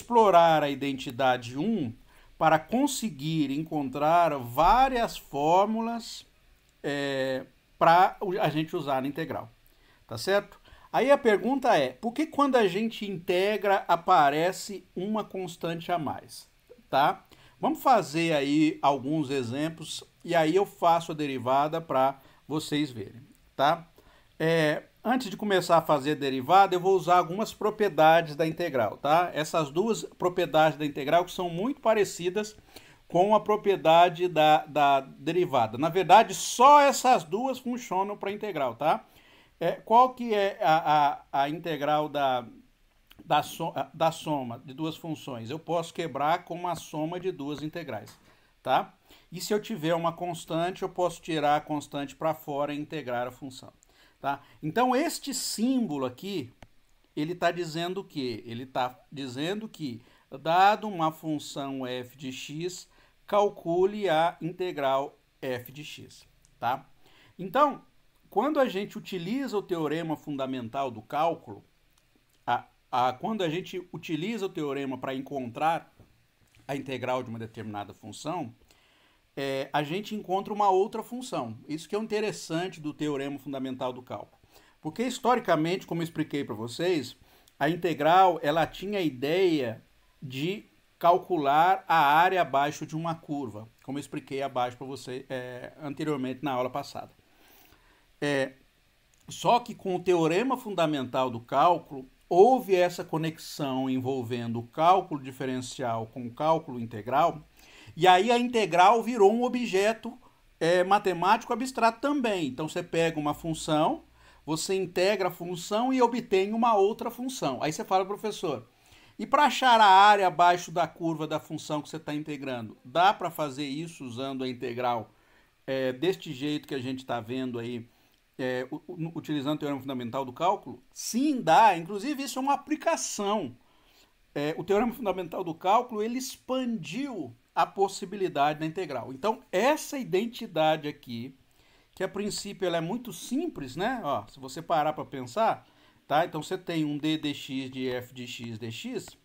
explorar a identidade 1 para conseguir encontrar várias fórmulas para a gente usar na integral, tá certo? Aí a pergunta é, por que quando a gente integra aparece uma constante a mais, tá? Vamos fazer aí alguns exemplos e aí eu faço a derivada para vocês verem, tá? Antes de começar a fazer a derivada, eu vou usar algumas propriedades da integral, tá? Essas duas propriedades da integral que são muito parecidas com a propriedade da derivada. Na verdade, só essas duas funcionam para a integral, tá? Qual que é a integral da soma de duas funções? Eu posso quebrar com uma soma de duas integrais, tá? E se eu tiver uma constante, eu posso tirar a constante para fora e integrar a função, tá? Então, este símbolo aqui, ele está dizendo o quê? Ele está dizendo que, dado uma função f de x, calcule a integral f de x, tá? Então, quando a gente utiliza o teorema fundamental do cálculo, quando a gente utiliza o teorema para encontrar a integral de uma determinada função, a gente encontra uma outra função. Isso que é o interessante do teorema fundamental do cálculo. Porque, historicamente, como eu expliquei para vocês, a integral ela tinha a ideia de calcular a área abaixo de uma curva, como eu expliquei abaixo para você anteriormente na aula passada. Só que com o teorema fundamental do cálculo, houve essa conexão envolvendo o cálculo diferencial com o cálculo integral, e aí a integral virou um objeto matemático abstrato também. Então você pega uma função, você integra a função e obtém uma outra função. Aí você fala, professor, e para achar a área abaixo da curva da função que você está integrando, dá para fazer isso usando a integral deste jeito que a gente está vendo aí, utilizando o teorema fundamental do cálculo? Sim, dá. Inclusive, isso é uma aplicação. O teorema fundamental do cálculo, ele expandiu a possibilidade da integral. Então, essa identidade aqui, que a princípio ela é muito simples, né? Ó, se você parar para pensar, tá? Então, você tem um d dx de f de x dx.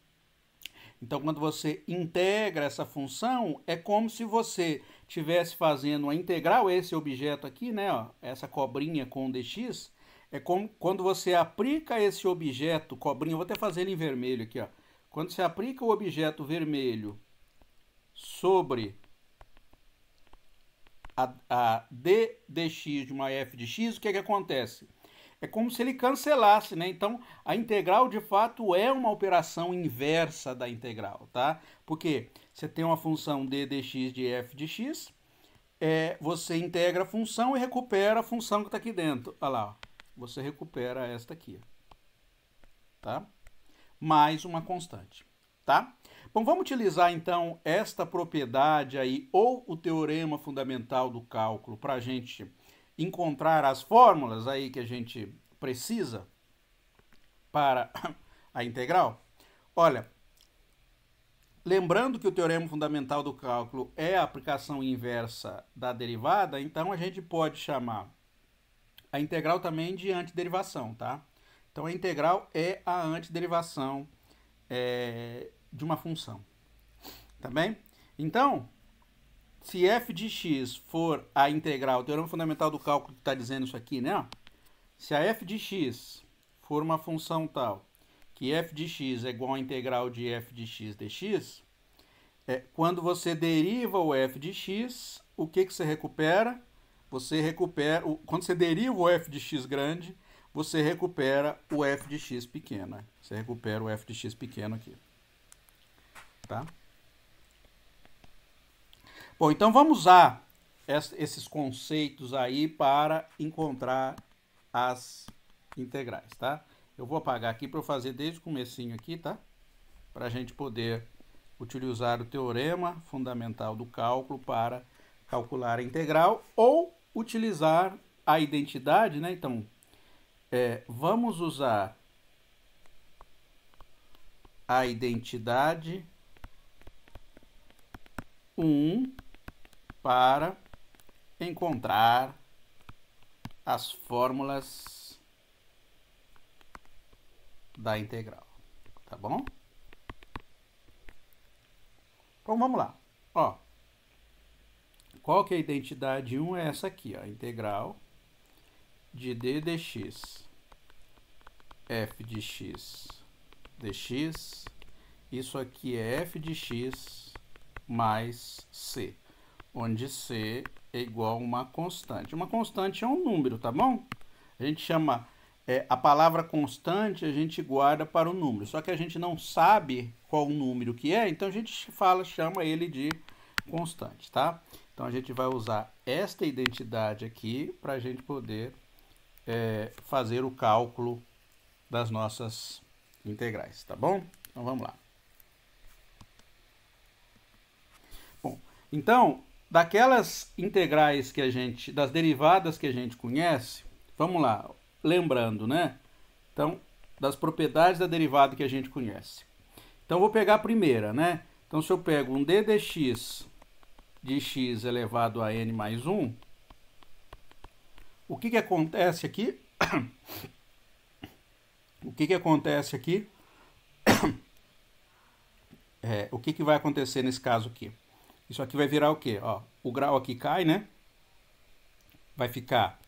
Então, quando você integra essa função, é como se você estivesse fazendo uma integral, esse objeto aqui, né, ó, essa cobrinha com dx, é como quando você aplica esse objeto, cobrinha, eu vou até fazer ele em vermelho aqui, ó. Quando você aplica o objeto vermelho sobre a d dx de uma f de x, o que acontece? É como se ele cancelasse, né? Então, a integral, de fato, é uma operação inversa da integral, tá? Porque você tem uma função d dx de f de x, você integra a função e recupera a função que está aqui dentro. Olha lá, ó. Você recupera esta aqui, tá? Mais uma constante, tá? Bom, vamos utilizar, então, esta propriedade aí, ou o teorema fundamental do cálculo, para a gente encontrar as fórmulas aí que a gente precisa para a integral. Olha, lembrando que o teorema fundamental do cálculo é a aplicação inversa da derivada, então a gente pode chamar a integral também de antiderivação, tá? Então a integral é a antiderivação de uma função, tá bem? Então, se f de x for a integral, o teorema fundamental do cálculo está dizendo isso aqui, né? Se a f de x for uma função tal que f de x é igual à integral de f de x dx, quando você deriva o f de x, o que você recupera? Você recupera, quando você deriva o f de x grande, você recupera o f de x pequeno. Você recupera o f de x pequeno aqui. Tá? Bom, então vamos usar esses conceitos aí para encontrar as integrais, tá? Eu vou apagar aqui para eu fazer desde o comecinho aqui, tá? Para a gente poder utilizar o teorema fundamental do cálculo para calcular a integral ou utilizar a identidade, né? Então, vamos usar a identidade 1 para encontrar as fórmulas da integral, tá bom? Então vamos lá. Ó, qual que é a identidade 1? É essa aqui, ó, integral de d dx, f de x dx, isso aqui é f de x mais c, onde c é igual a uma constante. Uma constante é um número, tá bom? A gente chama, a palavra constante a gente guarda para o número, só que a gente não sabe qual o número que é, então a gente chama ele de constante, tá? Então a gente vai usar esta identidade aqui para a gente poder fazer o cálculo das nossas integrais, tá bom? Então vamos lá. Bom, então, daquelas integrais que das derivadas que a gente conhece, vamos lá, lembrando, né? Então, das propriedades da derivada que a gente conhece. Então, vou pegar a primeira, né? Então, se eu pego um d dx de x elevado a n mais 1, o que que acontece aqui? O que que acontece aqui? O que que vai acontecer nesse caso aqui? Isso aqui vai virar o quê? Ó, o grau aqui cai, né? Vai ficar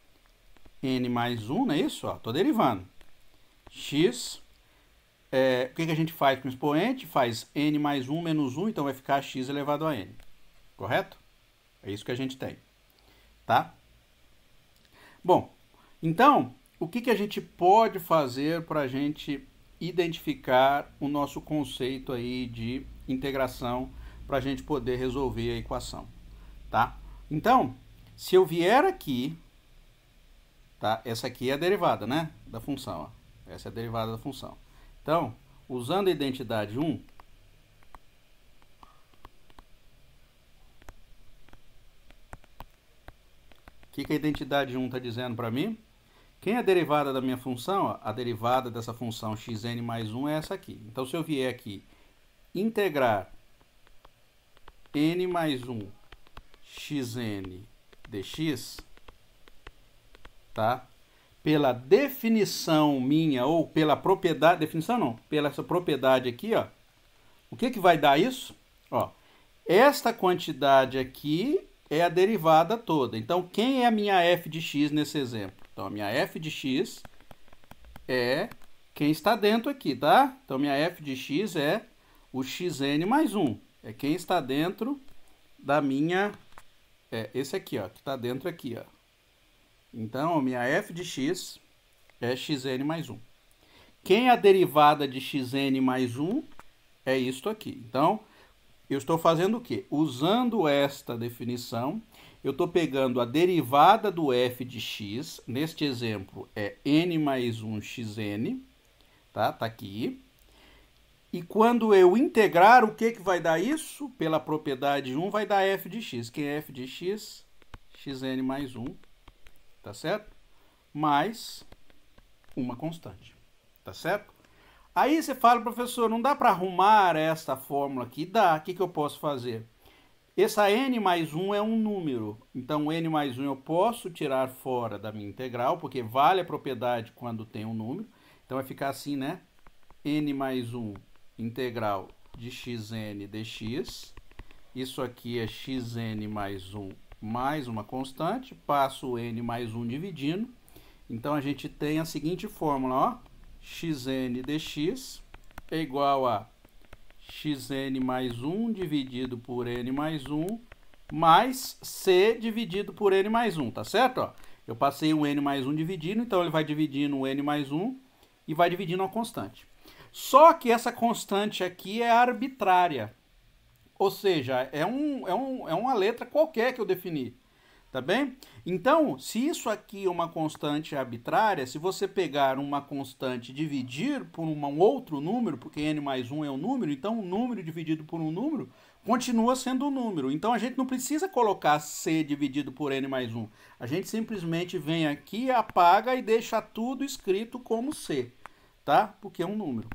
n mais 1, não é isso? Ó, tô derivando. X, o que que a gente faz com o expoente? Faz n mais 1 menos 1, então vai ficar x elevado a n. Correto? É isso que a gente tem. Tá? Bom, então, o que que a gente pode fazer para a gente identificar o nosso conceito aí de integração para a gente poder resolver a equação, tá? Então, se eu vier aqui, tá? Essa aqui é a derivada, né? Da função, ó. Essa é a derivada da função. Então, usando a identidade 1, o que que a identidade 1 está dizendo para mim? Quem é a derivada da minha função? A derivada dessa função xn mais 1 é essa aqui. Então, se eu vier aqui integrar n mais 1 xn dx, tá? Pela definição minha, ou pela propriedade, definição não, pela essa propriedade aqui, ó, o que que vai dar isso? Ó, esta quantidade aqui é a derivada toda. Então, quem é a minha f de x nesse exemplo? Então, a minha f de x é quem está dentro aqui, tá? Então, minha f de x é o xn mais 1. É quem está dentro da minha... esse aqui, ó, que está dentro aqui, ó. Então, a minha f de x é xn mais 1. Quem é a derivada de xn mais 1? É isto aqui. Então, eu estou fazendo o quê? Usando esta definição, eu estou pegando a derivada do f de x, neste exemplo é n mais 1 xn, tá? Tá aqui. E quando eu integrar, o que que vai dar isso? Pela propriedade 1, vai dar f de x. Que é f de x? Xn mais 1, tá certo? Mais uma constante, tá certo? Aí você fala, professor, não dá para arrumar essa fórmula aqui? Dá. O que que eu posso fazer? Essa n mais 1 é um número. Então, n mais 1 eu posso tirar fora da minha integral, porque vale a propriedade quando tem um número. Então, vai ficar assim, né? N mais 1 integral de xn dx. Isso aqui é xn mais 1 mais uma constante. Passo o n mais 1 dividindo. Então, a gente tem a seguinte fórmula, ó. Xn dx é igual a xn mais 1 dividido por n mais 1 mais c dividido por n mais 1, tá certo? Ó, eu passei o n mais 1 dividindo, então ele vai dividindo o n mais 1 e vai dividindo a constante. Só que essa constante aqui é arbitrária, ou seja, é uma letra qualquer que eu defini. Tá bem? Então, se isso aqui é uma constante arbitrária, se você pegar uma constante e dividir por um outro número, porque n mais 1 é um número, então um número dividido por um número continua sendo um número. Então, a gente não precisa colocar c dividido por n mais 1. A gente simplesmente vem aqui, apaga e deixa tudo escrito como c, tá? Porque é um número.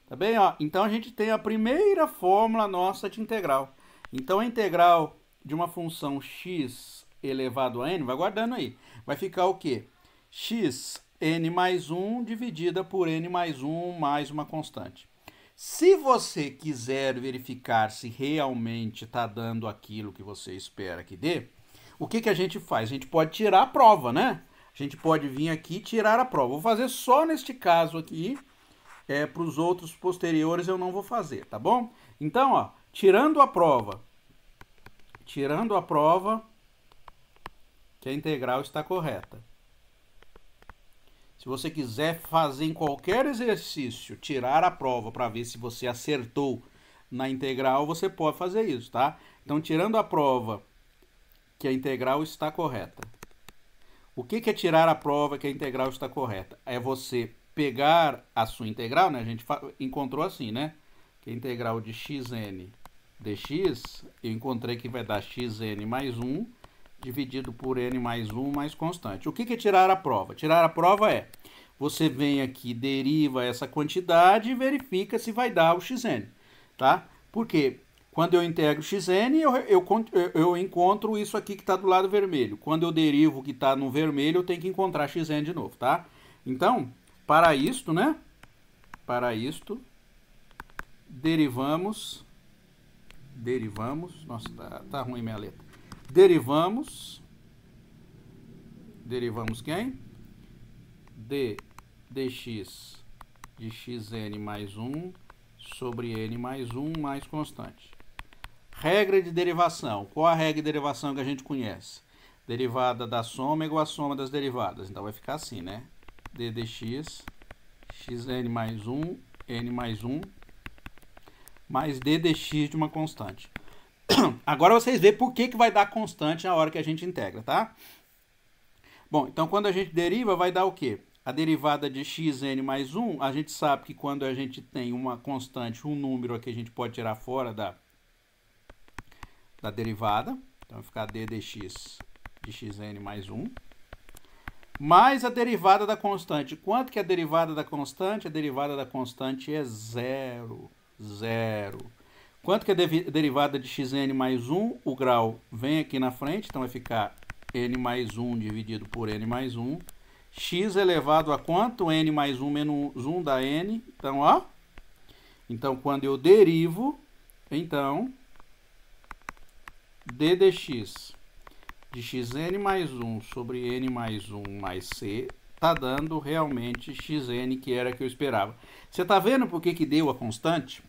Tá bem? Ó, então, a gente tem a primeira fórmula nossa de integral. Então, a integral de uma função x elevado a n, vai guardando aí, vai ficar o quê? X n mais 1 dividida por n mais 1 mais uma constante. Se você quiser verificar se realmente está dando aquilo que você espera que dê, o que a gente faz? A gente pode tirar a prova, né? A gente pode vir aqui e tirar a prova. Vou fazer só neste caso aqui. Para os outros posteriores eu não vou fazer, tá bom? Então, ó, tirando a prova que a integral está correta. Se você quiser fazer em qualquer exercício, tirar a prova para ver se você acertou na integral, você pode fazer isso, tá? Então, tirando a prova que a integral está correta. O que é tirar a prova que a integral está correta? É você pegar a sua integral, né? A gente encontrou assim, né? Que a integral de xn dx, eu encontrei que vai dar xn mais 1 dividido por n mais 1 mais constante. O que é tirar a prova? Tirar a prova é, você vem aqui, deriva essa quantidade e verifica se vai dar o xn, tá? Porque quando eu integro xn, eu encontro isso aqui que está do lado vermelho. Quando eu derivo o que está no vermelho, eu tenho que encontrar xn de novo, tá? Então, para isto, né? Para isto, derivamos, nossa, tá ruim minha letra. Derivamos quem? Dx de xn mais 1 sobre n mais 1 mais constante. Regra de derivação. Qual a regra de derivação que a gente conhece? Derivada da soma é igual à soma das derivadas. Então vai ficar assim, né? d dx, xn mais 1, n mais 1, mais d dx de uma constante. Agora vocês veem por que vai dar constante na hora que a gente integra, tá? Bom, então quando a gente deriva, vai dar o quê? A derivada de xn mais 1, a gente sabe que quando a gente tem uma constante, um número aqui, a gente pode tirar fora da derivada. Então vai ficar d dx de xn mais 1. Mais a derivada da constante. Quanto que é a derivada da constante? A derivada da constante é zero. Quanto que é a derivada de xn mais 1? O grau vem aqui na frente, então vai ficar n mais 1 dividido por n mais 1. X elevado a quanto? N mais 1 menos 1 dá n. Então, ó. Então, quando eu derivo, então, d dx de xn mais 1 sobre n mais 1 mais c, tá dando realmente xn, que era que eu esperava. Você tá vendo por que deu a constante?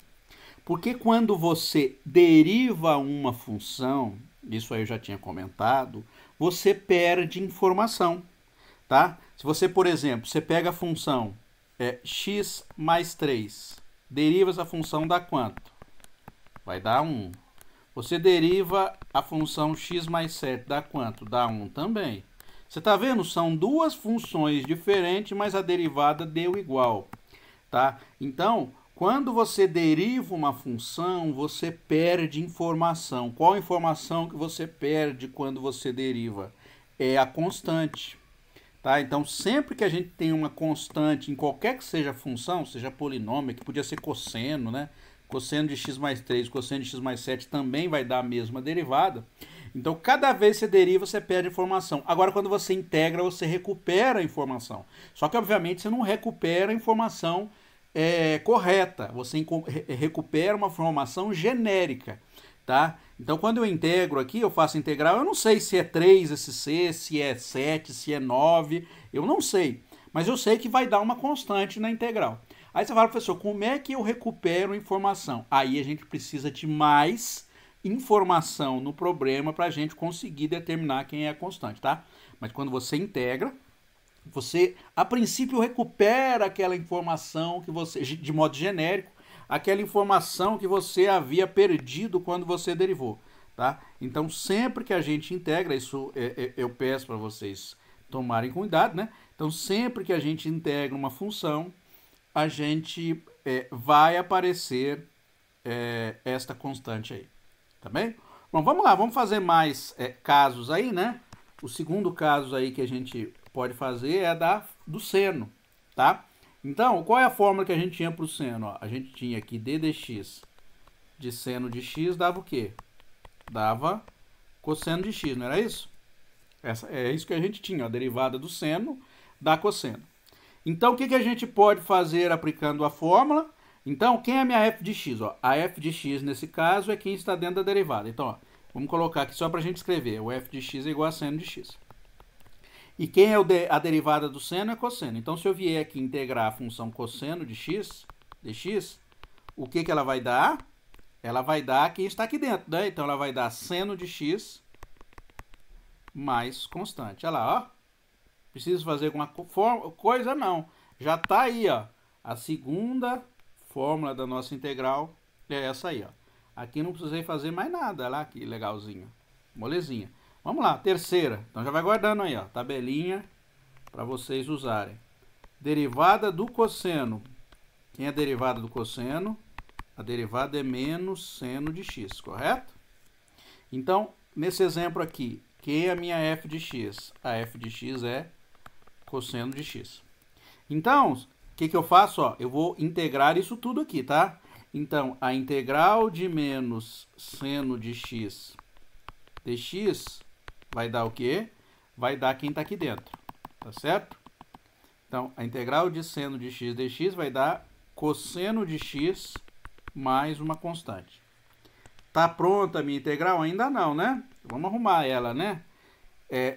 Porque quando você deriva uma função, isso aí eu já tinha comentado, você perde informação, tá? Se você, por exemplo, você pega a função x mais 3, deriva essa função, dá quanto? Vai dar 1. Você deriva a função x mais 7, dá quanto? Dá 1 também. Você está vendo? São duas funções diferentes, mas a derivada deu igual, tá? Então, quando você deriva uma função, você perde informação. Qual informação que você perde quando você deriva? É a constante, tá? Então, sempre que a gente tem uma constante em qualquer que seja a função, seja polinômio, que podia ser cosseno, né? Cosseno de x mais 3, cosseno de x mais 7 também vai dar a mesma derivada. Então, cada vez que você deriva, você perde informação. Agora, quando você integra, você recupera a informação. Só que, obviamente, você não recupera a informação correta. Você recupera uma informação genérica, tá? Então, quando eu integro aqui, eu faço integral, eu não sei se é 3 esse c, se é 7, se é 9, eu não sei. Mas eu sei que vai dar uma constante na integral. Aí você fala, professor, como é que eu recupero informação? Aí a gente precisa de mais informação no problema para a gente conseguir determinar quem é a constante, tá? Mas quando você integra, você, a princípio, recupera aquela informação que você, de modo genérico, aquela informação que você havia perdido quando você derivou, tá? Então, sempre que a gente integra, isso eu peço para vocês tomarem cuidado, né? Então, sempre que a gente integra uma função, a gente vai aparecer esta constante aí, tá bem? Bom, vamos lá, vamos fazer mais casos aí, né? O segundo caso aí que a gente pode fazer é do seno, tá? Então, qual é a fórmula que a gente tinha para o seno? Ó, a gente tinha aqui d dx de seno de x dava o quê? Dava cosseno de x, não era isso? É isso que a gente tinha, a derivada do seno dá cosseno. Então, o que a gente pode fazer aplicando a fórmula? Então, quem é a minha f de x? Ó, a f de x, nesse caso, é quem está dentro da derivada. Então, ó, vamos colocar aqui só para a gente escrever. O f de x é igual a seno de x. E quem é a derivada do seno é cosseno. Então, se eu vier aqui integrar a função cosseno de x, dx, o que ela vai dar? Ela vai dar quem está aqui dentro, né? Então, ela vai dar seno de x mais constante. Olha lá, ó. Preciso fazer alguma coisa? Não. Já está aí, ó. A segunda fórmula da nossa integral é essa aí, ó. Aqui não precisei fazer mais nada. Olha lá que legalzinho. Molezinha. Vamos lá, terceira. Então já vai guardando aí, ó. Tabelinha para vocês usarem. Derivada do cosseno. Quem é a derivada do cosseno? A derivada é menos seno de x, correto? Então, nesse exemplo aqui, quem é a minha f de x? A f de x é cosseno de x. Então, o que eu faço? Ó, eu vou integrar isso tudo aqui, tá? Então, a integral de menos seno de x dx vai dar o quê? Vai dar quem está aqui dentro, tá certo? Então, a integral de seno de x dx vai dar cosseno de x mais uma constante. Tá pronta a minha integral? Ainda não, né? Vamos arrumar ela, né?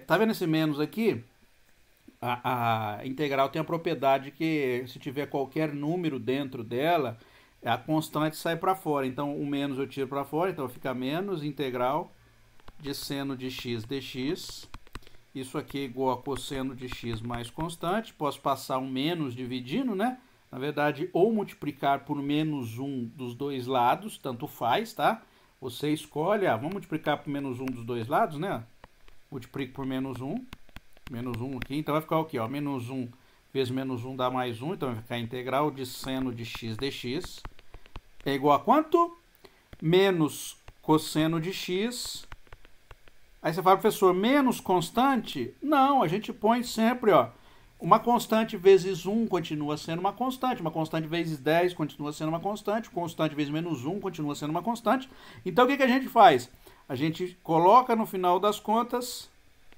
Tá vendo esse menos aqui? A integral tem a propriedade que, se tiver qualquer número dentro dela, a constante sai para fora. Então, o menos eu tiro para fora, então fica menos integral de seno de x dx. Isso aqui é igual a cosseno de x mais constante. Posso passar um menos dividindo, né? Na verdade, ou multiplicar por menos 1 dos dois lados, tanto faz, tá? Você escolhe, vamos multiplicar por menos 1 dos dois lados, né? Multiplico por menos 1 aqui, então vai ficar o quê? Ó, menos 1 vezes menos 1 dá mais 1, então vai ficar a integral de seno de x dx é igual a quanto? Menos cosseno de x. Aí você fala, professor, menos constante? Não, a gente põe sempre, ó, uma constante vezes 1 continua sendo uma constante vezes 10 continua sendo uma constante vezes menos 1 continua sendo uma constante. Então, o que a gente faz? A gente coloca no final das contas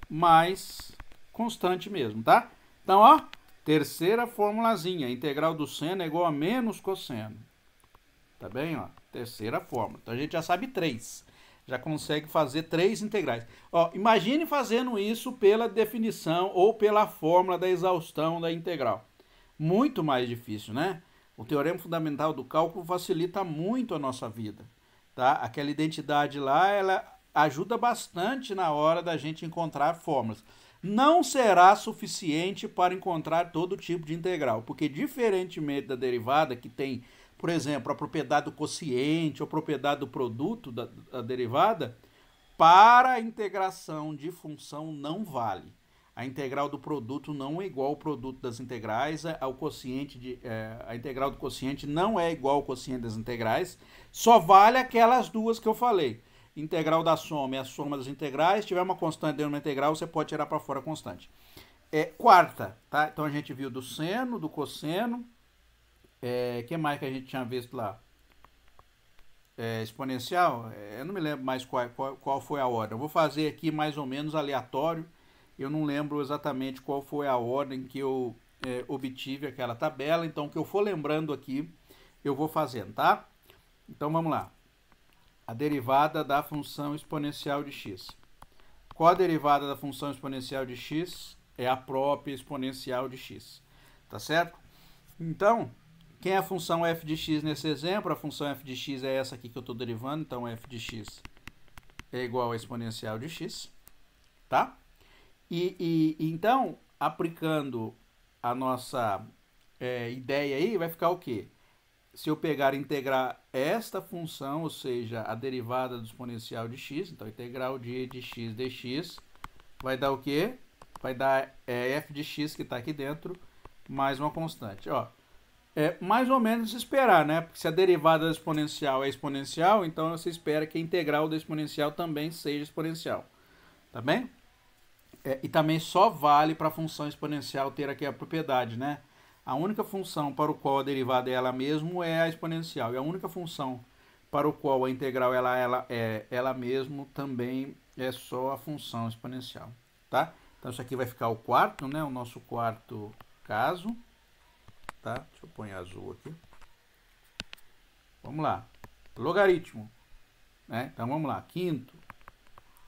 mais constante mesmo, tá? Então, ó, terceira formulazinha, integral do seno é igual a menos cosseno. Tá bem, ó? Terceira fórmula. Então, a gente já sabe 3. Já consegue fazer 3 integrais. Ó, imagine fazendo isso pela definição ou pela fórmula da exaustão da integral. Muito mais difícil, né? O teorema fundamental do cálculo facilita muito a nossa vida, tá? Aquela identidade lá, ela ajuda bastante na hora da gente encontrar fórmulas. Não será suficiente para encontrar todo tipo de integral, porque diferentemente da derivada, que tem, por exemplo, a propriedade do quociente ou propriedade do produto da derivada, para a integração de função não vale. A integral do produto não é igual ao produto das integrais, a integral do quociente não é igual ao quociente das integrais, só vale aquelas duas que eu falei. Integral da soma é a soma das integrais, se tiver uma constante dentro de uma integral, você pode tirar para fora a constante. Quarta, tá? Então a gente viu do seno, do cosseno. Que mais que a gente tinha visto lá? Exponencial? Eu não me lembro mais qual foi a ordem. Eu vou fazer aqui mais ou menos aleatório. Eu não lembro exatamente qual foi a ordem que eu obtive aquela tabela. Então, o que eu for lembrando aqui, eu vou fazendo, tá? Então, vamos lá. A derivada da função exponencial de x. Qual a derivada da função exponencial de x? É a própria exponencial de x. Tá certo? Então, quem é a função f de x nesse exemplo? A função f de x é essa aqui que eu estou derivando. Então, f de x é igual a exponencial de x. Tá? Então, aplicando a nossa ideia aí, vai ficar o quê? Se eu pegar e integrar esta função, ou seja, a derivada do exponencial de x, então integral de x dx, vai dar o quê? Vai dar f de x que está aqui dentro, mais uma constante. Ó, mais ou menos esperar, né? Porque se a derivada da exponencial é exponencial, então você espera que a integral da exponencial também seja exponencial. Tá bem? E também só vale para a função exponencial ter aqui a propriedade, né? A única função para o qual a derivada é ela mesma é a exponencial. E a única função para o qual a integral é ela mesma também é só a função exponencial. Tá? Então, isso aqui vai ficar o quarto, né? O nosso quarto caso. Tá? Deixa eu pôr azul aqui. Vamos lá. Logaritmo. Né? Então, vamos lá. Quinto.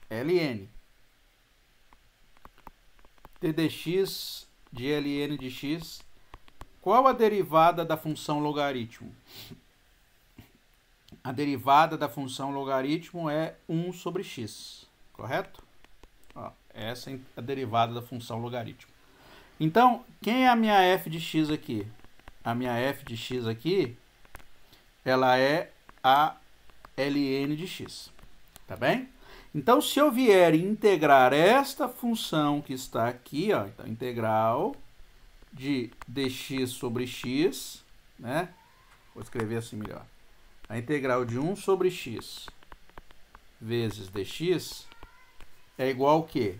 ln. T dx de ln de x. Qual a derivada da função logaritmo? A derivada da função logaritmo é 1 sobre x. Correto? Ó, essa é a derivada da função logaritmo. Então, quem é a minha f de x aqui? A minha f de x aqui, ela é a ln de x. Tá bem? Então, se eu vier integrar esta função que está aqui, ó, então, integral de dx sobre x, né? Vou escrever assim melhor. A integral de 1 sobre x vezes dx é igual ao quê?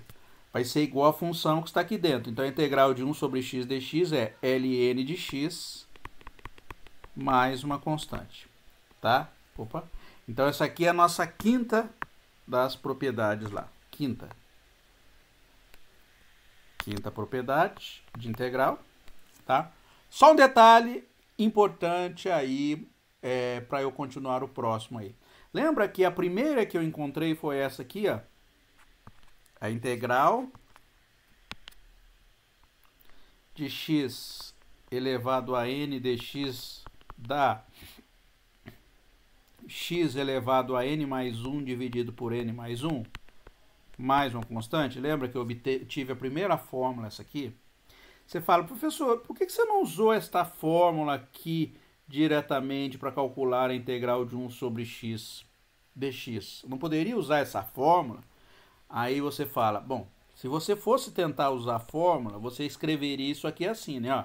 Vai ser igual à função que está aqui dentro. Então, a integral de 1 sobre x dx é ln de x mais uma constante. Tá? Opa. Então, essa aqui é a nossa quinta das propriedades lá. Quinta propriedade de integral. Tá? Só um detalhe importante aí para eu continuar o próximo aí. Lembra que a primeira que eu encontrei foi essa aqui, ó. A integral de x elevado a n dx dá x elevado a n mais 1 dividido por n mais 1, mais uma constante. Lembra que eu tive a primeira fórmula, essa aqui? Você fala, professor, por que você não usou esta fórmula aqui diretamente para calcular a integral de 1 sobre x dx? Não poderia usar essa fórmula? Aí você fala, bom, se você fosse tentar usar a fórmula, você escreveria isso aqui assim, né? Ó,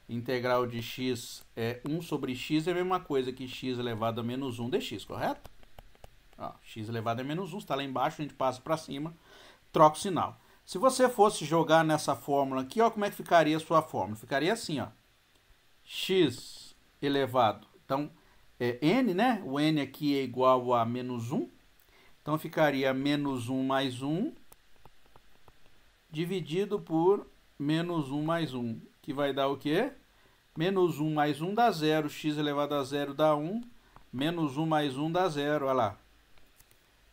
integral de x é 1 sobre x é a mesma coisa que x elevado a menos 1 dx, correto? Ó, x elevado a menos 1, está lá embaixo, a gente passa para cima, troca o sinal. Se você fosse jogar nessa fórmula aqui, ó, como é que ficaria a sua fórmula? Ficaria assim, ó, x elevado, então, n, né? O n aqui é igual a menos 1, então ficaria menos 1 mais 1 dividido por menos 1 mais 1, que vai dar o quê? Menos 1 mais 1 dá 0, x elevado a 0 dá 1, menos 1 mais 1 dá 0, olha lá.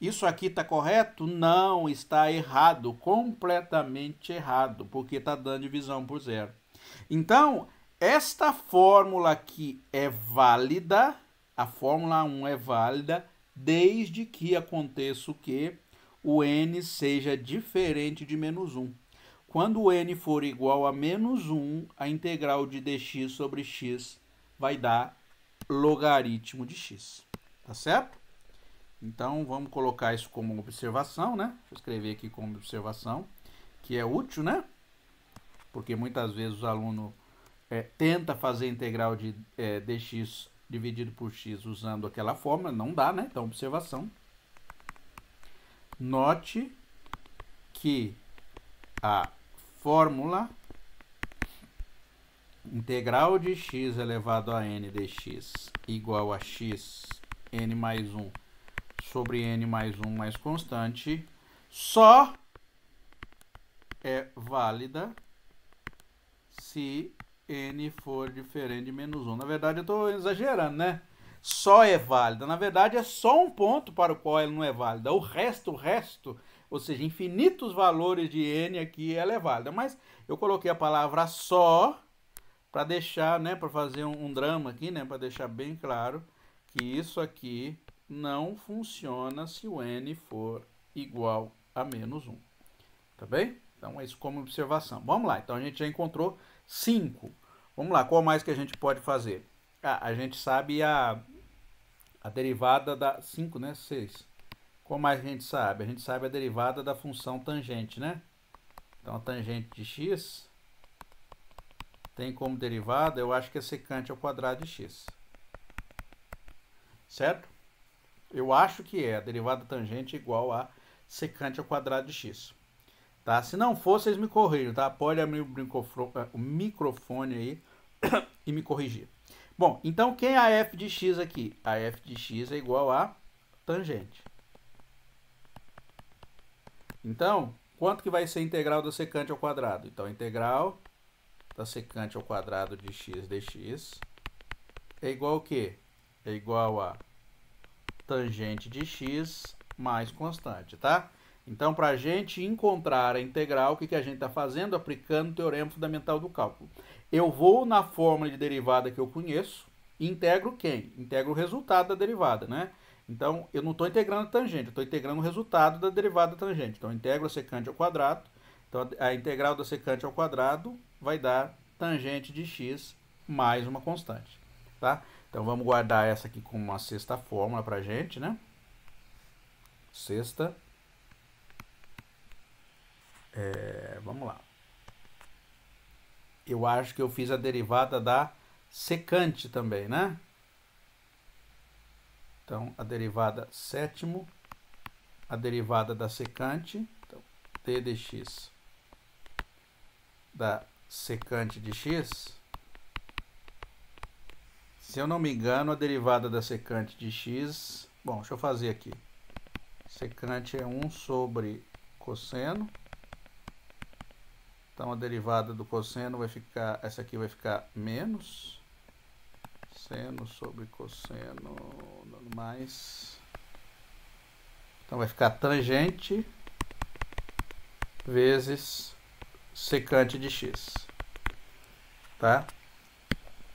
Isso aqui está correto? Não, está errado, completamente errado, porque está dando divisão por 0. Então, esta fórmula aqui é válida, a fórmula 1 é válida, desde que aconteça o quê? O n seja diferente de menos 1. Quando o n for igual a menos 1, a integral de dx sobre x vai dar logaritmo de x. Tá certo? Então, vamos colocar isso como observação, né? Deixa eu escrever aqui como observação, que é útil, né? Porque muitas vezes o aluno tenta fazer a integral de dx dividido por x usando aquela fórmula, não dá, né? Então, observação. Note que a fórmula integral de x elevado a n dx igual a x n mais 1 sobre n mais 1 mais constante só é válida se n for diferente de menos 1. Na verdade, eu estou exagerando, né? Só é válida. Na verdade, é só um ponto para o qual ela não é válida. O resto, ou seja, infinitos valores de n aqui, ela é válida. Mas eu coloquei a palavra só para deixar, né, para fazer um drama aqui, né, para deixar bem claro que isso aqui não funciona se o n for igual a menos 1. Tá bem? Então, é isso como observação. Vamos lá. Então, a gente já encontrou 5. Vamos lá. Qual mais que a gente pode fazer? A gente sabe a derivada da... 5, né? 6. Qual mais que a gente sabe? A gente sabe a derivada da função tangente, né? Então, a tangente de x tem como derivada, eu acho que é secante ao quadrado de x. Certo? Eu acho que é a derivada tangente igual a secante ao quadrado de x. Tá? Se não for, vocês me corrijam, tá? Pode abrir o microfone aí e me corrigir. Bom, então quem é a f de x aqui? A f de x é igual a tangente. Então, quanto que vai ser a integral da secante ao quadrado? Então, a integral da secante ao quadrado de x dx é igual ao quê? é igual a tangente de x mais constante, tá? Então, para a gente encontrar a integral, o que a gente está fazendo? Aplicando o teorema fundamental do cálculo. Eu vou na fórmula de derivada que eu conheço, e integro quem? Integro o resultado da derivada, né? Então, eu não estou integrando a tangente, eu estou integrando o resultado da derivada da tangente. Então, eu integro a secante ao quadrado. Então, a integral da secante ao quadrado vai dar tangente de x mais uma constante, tá? Então, vamos guardar essa aqui como uma sexta fórmula para a gente, né? Sexta. Vamos lá. Eu acho que eu fiz a derivada da secante também, né? Então, a derivada sétimo, a derivada da secante, então, d de x da secante de x. Se eu não me engano, a derivada da secante de x... Bom, deixa eu fazer aqui. Secante é 1 sobre cosseno. Então, a derivada do cosseno vai ficar... Essa aqui vai ficar menos seno sobre cosseno mais... Então, vai ficar tangente vezes secante de x. Tá?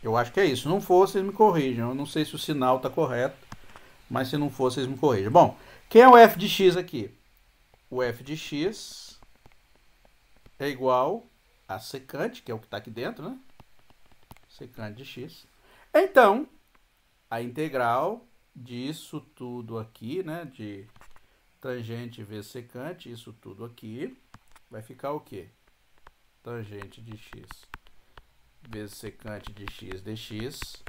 Eu acho que é isso. Se não for, vocês me corrijam. Eu não sei se o sinal está correto, mas se não for, vocês me corrijam. Bom, quem é o f de x aqui? O f de x é igual a secante, que é o que está aqui dentro, né? Secante de x. Então, a integral disso tudo aqui, né? De tangente vezes secante, isso tudo aqui, vai ficar o quê? Tangente de x vezes secante de x dx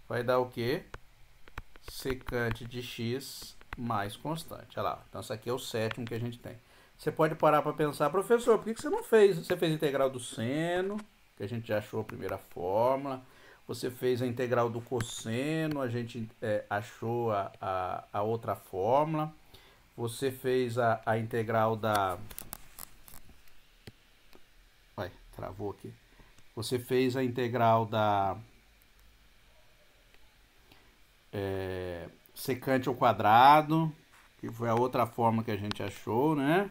vai dar o quê? Secante de x mais constante. Olha lá. Então, isso aqui é o sétimo que a gente tem. Você pode parar para pensar, professor, por que você não fez? Você fez a integral do seno, que a gente já achou a primeira fórmula. Você fez a integral do cosseno, a gente achou a outra fórmula. Você fez a integral da... Vai, travou aqui. Você fez a integral da secante ao quadrado, que foi a outra forma que a gente achou, né?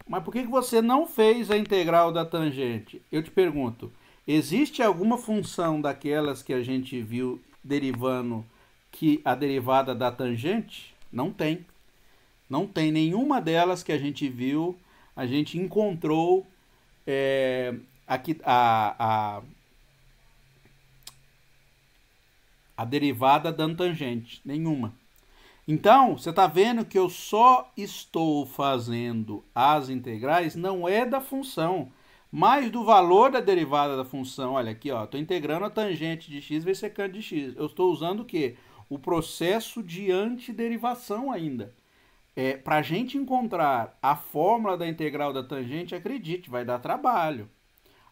Mas por que você não fez a integral da tangente? Eu te pergunto, existe alguma função daquelas que a gente viu derivando que a derivada da tangente? Não tem. Não tem nenhuma delas que a gente viu, a gente encontrou aqui a derivada dando tangente, nenhuma. Então, você está vendo que eu só estou fazendo as integrais, não é da função, mas do valor da derivada da função. Olha aqui, estou integrando a tangente de x vezes secante de x. Eu estou usando o quê? O processo de antiderivação ainda. Para a gente encontrar a fórmula da integral da tangente, acredite, vai dar trabalho.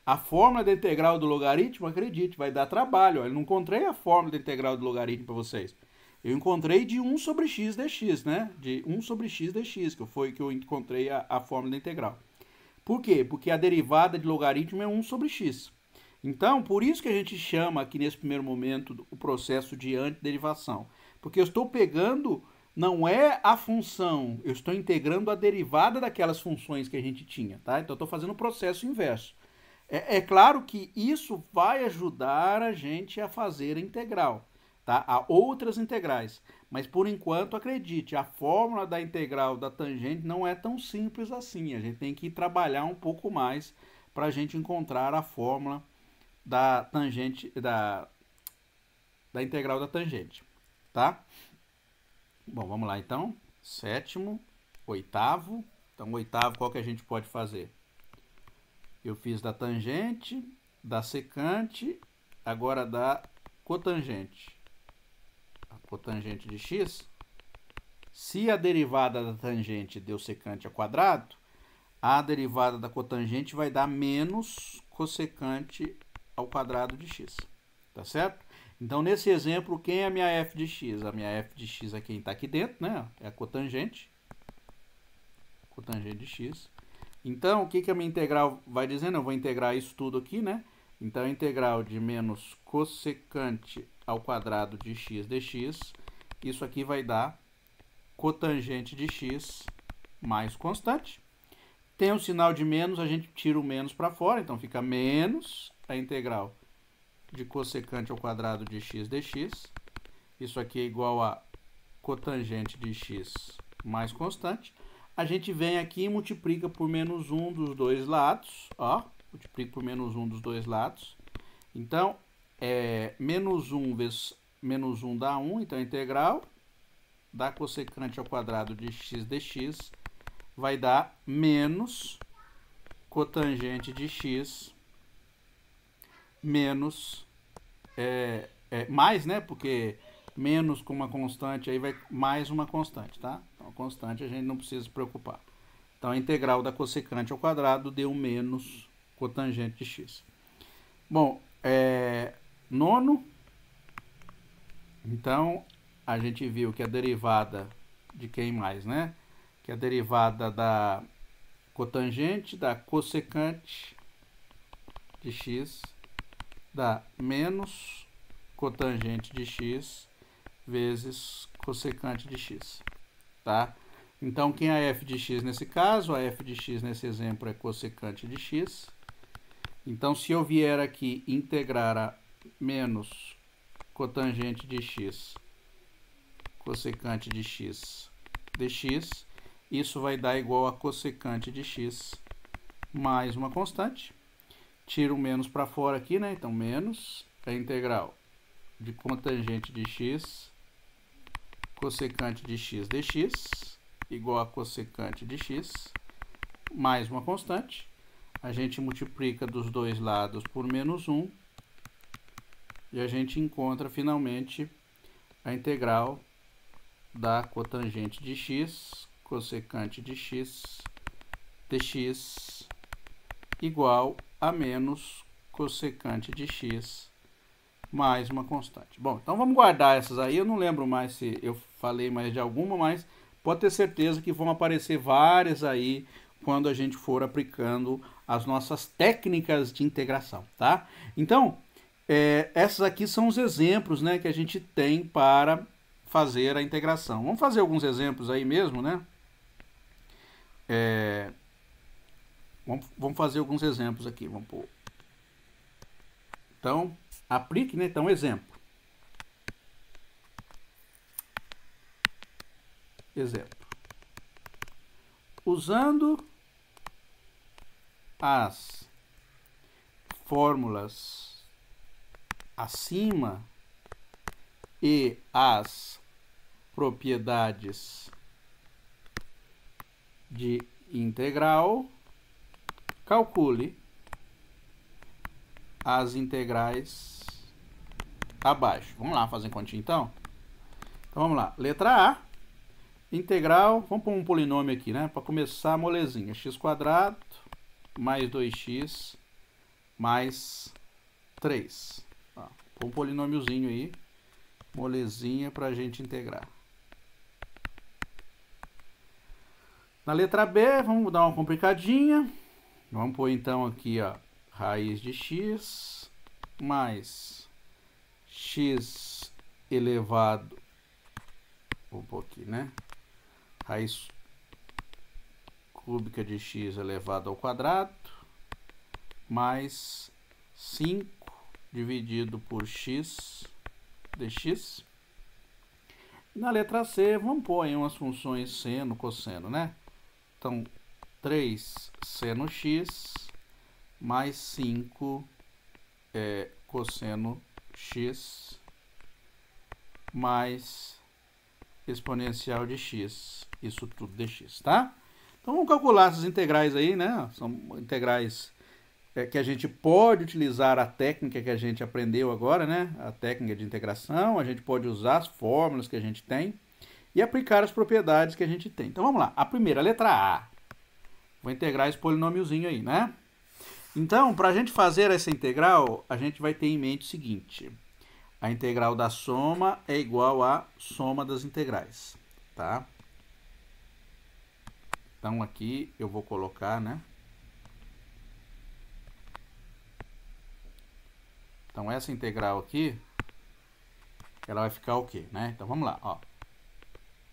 A fórmula da integral do logaritmo, acredite, vai dar trabalho. Eu não encontrei a fórmula da integral do logaritmo para vocês. Eu encontrei de 1 sobre x dx, né? De 1 sobre x dx, que foi que eu encontrei a fórmula da integral. Por quê? Porque a derivada de logaritmo é 1 sobre x. Então, por isso que a gente chama aqui nesse primeiro momento o processo de antiderivação. Porque eu estou pegando, não é a função, eu estou integrando a derivada daquelas funções que a gente tinha, tá? Então, eu estou fazendo o processo inverso. É claro que isso vai ajudar a gente a fazer a integral, tá? Há outras integrais, mas por enquanto, acredite, a fórmula da integral da tangente não é tão simples assim. A gente tem que trabalhar um pouco mais para a gente encontrar a fórmula da tangente, da integral da tangente, tá? Bom, vamos lá então. Sétimo, oitavo. Então, oitavo, qual que a gente pode fazer? Eu fiz da tangente, da secante, agora da cotangente. A cotangente de x. Se a derivada da tangente deu secante ao quadrado, a derivada da cotangente vai dar menos cossecante ao quadrado de x. Tá certo? Então, nesse exemplo, quem é a minha f de x? A minha f de x é quem está aqui dentro, né? É a cotangente. Cotangente de x. Então, o que a minha integral vai dizendo? Eu vou integrar isso tudo aqui, né? Então, a integral de menos cossecante ao quadrado de x dx. Isso aqui vai dar cotangente de x mais constante. Tem o sinal de menos, a gente tira o menos para fora, então fica menos a integral de cossecante ao quadrado de x dx. Isso aqui é igual a cotangente de x mais constante. A gente vem aqui e multiplica por menos 1 dos dois lados. Ó, multiplica por menos 1 dos dois lados. Então, menos 1 vezes menos 1 dá 1. Então, a integral da cossecante ao quadrado de x dx vai dar menos cotangente de x menos, mais, né? Porque menos com uma constante, aí vai mais uma constante, tá? Então, a constante a gente não precisa se preocupar. Então, a integral da cossecante ao quadrado deu menos cotangente de x. Bom, nono. Então, a gente viu que a derivada de quem mais, né? Que a derivada da cotangente da cossecante de x dá menos cotangente de x vezes cossecante de x, tá? Então, quem é f de x nesse caso? A f de x nesse exemplo é cossecante de x. Então, se eu vier aqui integrar a menos cotangente de x, cossecante de x dx, isso vai dar igual a cossecante de x mais uma constante. Tiro o menos para fora aqui, né? Então, menos a integral de cotangente de x, cossecante de x dx, igual a cossecante de x, mais uma constante. A gente multiplica dos dois lados por menos 1. E a gente encontra, finalmente, a integral da cotangente de x, cossecante de x dx, igual a menos cossecante de x mais uma constante. Bom, então vamos guardar essas aí. Eu não lembro mais se eu falei mais de alguma, mas pode ter certeza que vão aparecer várias aí quando a gente for aplicando as nossas técnicas de integração, tá? Então, essas aqui são os exemplos, né, que a gente tem para fazer a integração. Vamos fazer alguns exemplos aí mesmo, né? Vamos fazer alguns exemplos aqui. Vamos pôr. Então, aplique, né? Então, exemplo. Usando as fórmulas acima e as propriedades de integral, calcule as integrais abaixo. Vamos lá fazer continha então? Então vamos lá. Letra A, integral, vamos pôr um polinômio aqui, né? Para começar, molezinha. X² mais 2x mais 3. Ó, põe um polinômiozinho aí, molezinha, para a gente integrar. Na letra B, vamos dar uma complicadinha. Vamos pôr então aqui, ó, raiz de x mais x elevado, vou pôr aqui, né? Raiz cúbica de x elevado ao quadrado mais 5 dividido por x dx. Na letra C, vamos pôr aí umas funções seno, cosseno, né? Então, 3 seno x mais 5 cosseno x mais exponencial de x, isso tudo dx, tá? Então, vamos calcular essas integrais aí, né? São integrais que a gente pode utilizar a técnica que a gente aprendeu agora, né? A técnica de integração, a gente pode usar as fórmulas que a gente tem e aplicar as propriedades que a gente tem. Então, vamos lá. A primeira, a letra A. Vou integrar esse polinômiozinho aí, né? Então, para a gente fazer essa integral, a gente vai ter em mente o seguinte. A integral da soma é igual à soma das integrais, tá? Então, aqui eu vou colocar, né? Então, essa integral aqui ela vai ficar o quê, né? Então vamos lá, ó.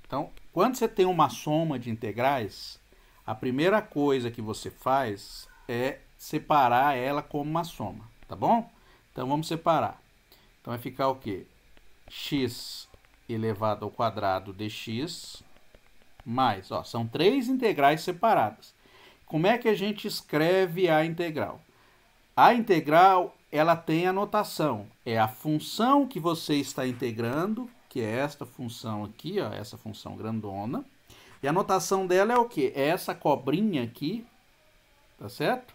Então, quando você tem uma soma de integrais, a primeira coisa que você faz é separar ela como uma soma, tá bom? Então vamos separar. Então vai ficar o quê? X elevado ao quadrado dx mais, ó, são três integrais separadas. Como é que a gente escreve a integral? A integral, ela tem a notação, é a função que você está integrando, que é esta função aqui, ó, essa função grandona. E a notação dela é o quê? É essa cobrinha aqui, tá certo?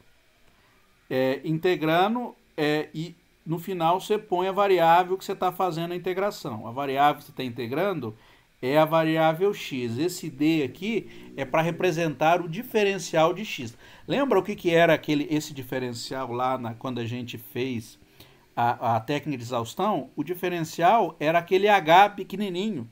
Integrando, e no final você põe a variável que você está fazendo a integração. A variável que você está integrando é a variável x. Esse d aqui é para representar o diferencial de x. Lembra o que era esse diferencial lá quando a gente fez a técnica de exaustão? O diferencial era aquele h pequenininho,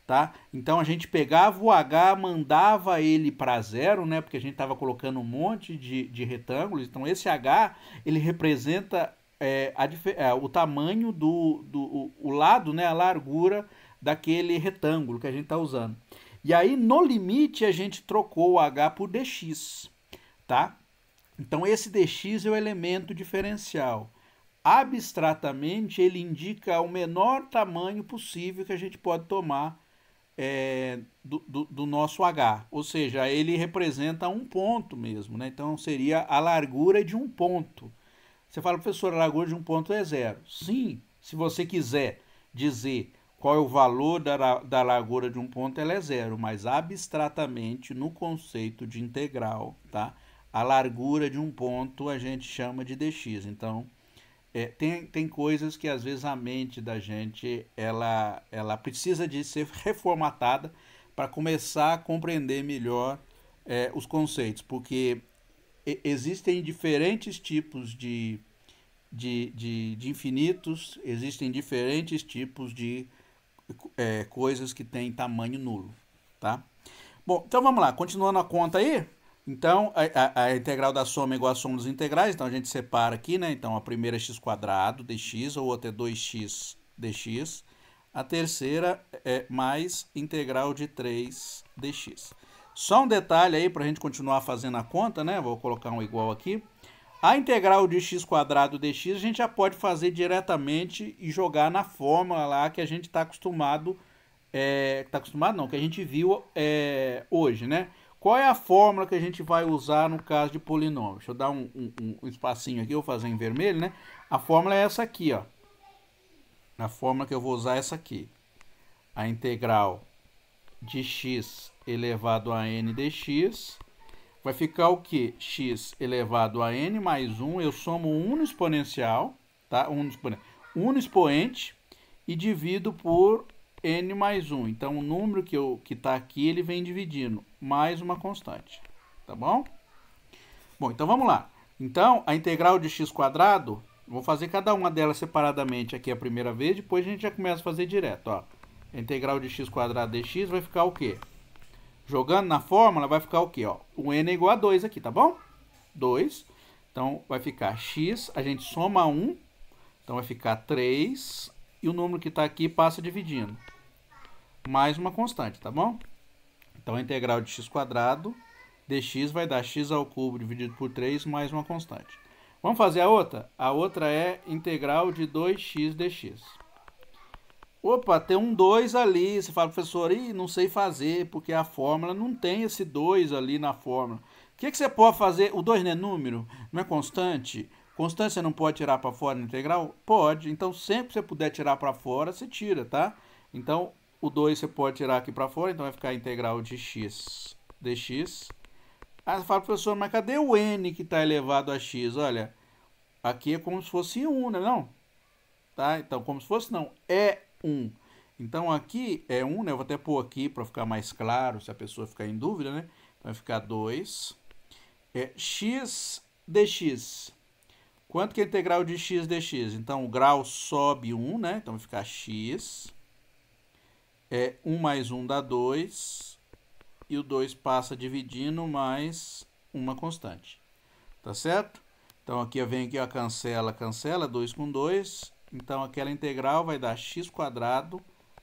tá? Então a gente pegava o h, mandava ele para zero, né? Porque a gente estava colocando um monte de retângulos. Então esse h ele representa o tamanho o lado, né? A largura daquele retângulo que a gente está usando. E aí no limite a gente trocou o h por dx, tá? Então esse dx é o elemento diferencial. Abstratamente ele indica o menor tamanho possível que a gente pode tomar do nosso h, ou seja, ele representa um ponto mesmo, né? Então seria a largura de um ponto. Você fala, professor, a largura de um ponto é zero. Sim, se você quiser dizer qual é o valor da largura de um ponto, ela é zero, mas abstratamente no conceito de integral, tá? A largura de um ponto a gente chama de dx. Então tem coisas que às vezes a mente da gente ela precisa de ser reformatada para começar a compreender melhor os conceitos, porque existem diferentes tipos de infinitos, existem diferentes tipos de coisas que têm tamanho nulo, tá? Bom, então vamos lá, continuando a conta aí. Então, a integral da soma é igual à soma dos integrais, então a gente separa aqui, né? Então, a primeira é x² dx, a outra é 2x dx. A terceira é mais integral de 3 dx. Só um detalhe aí para a gente continuar fazendo a conta, né? Vou colocar um igual aqui. A integral de x² dx a gente já pode fazer diretamente e jogar na fórmula lá que a gente está acostumado, que a gente viu hoje, né? Qual é a fórmula que a gente vai usar no caso de polinômio? Deixa eu dar um espacinho aqui, eu vou fazer em vermelho, né? A fórmula é essa aqui, ó. A fórmula que eu vou usar é essa aqui. A integral de x elevado a n dx vai ficar o quê? X elevado a n mais 1, eu somo 1 no exponencial, tá? 1 no expoente e divido por n mais 1. Então, o número que está aqui, ele vem dividindo mais uma constante, tá bom? Bom, então vamos lá. Então, a integral de x², vou fazer cada uma delas separadamente aqui a primeira vez, depois a gente já começa a fazer direto, ó. A integral de x² dx vai ficar o quê? Jogando na fórmula, vai ficar o quê, ó? O n é igual a 2 aqui, tá bom? 2. Então, vai ficar x, a gente soma 1, então vai ficar 3, e o número que está aqui passa dividindo. Mais uma constante, tá bom? Então, a integral de x² dx vai dar x ao cubo dividido por 3 mais uma constante. Vamos fazer a outra? A outra é integral de 2x dx. Opa, tem um 2 ali. Você fala, professor, não sei fazer, porque a fórmula não tem esse 2 ali na fórmula. O que você pode fazer? O 2 não é número? Não é constante? Constante você não pode tirar para fora na integral? Pode. Então, sempre que você puder tirar para fora, você tira, tá? Então, o 2 você pode tirar aqui para fora, então vai ficar a integral de x dx. Aí você fala, professor, mas cadê o n que está elevado a x? Olha, aqui é como se fosse 1, né? Não? Tá? Então, como se fosse não. É 1. Então, aqui é 1, né? Eu vou até pôr aqui para ficar mais claro, se a pessoa ficar em dúvida, né? Vai ficar 2. X dx. Quanto que é a integral de x dx? Então, o grau sobe 1, né? Então, vai ficar x. 1 mais 1 dá 2. E o 2 passa dividindo mais uma constante. Tá certo? Então, aqui vem aqui, ó, cancela, 2 com 2. Então, aquela integral vai dar x²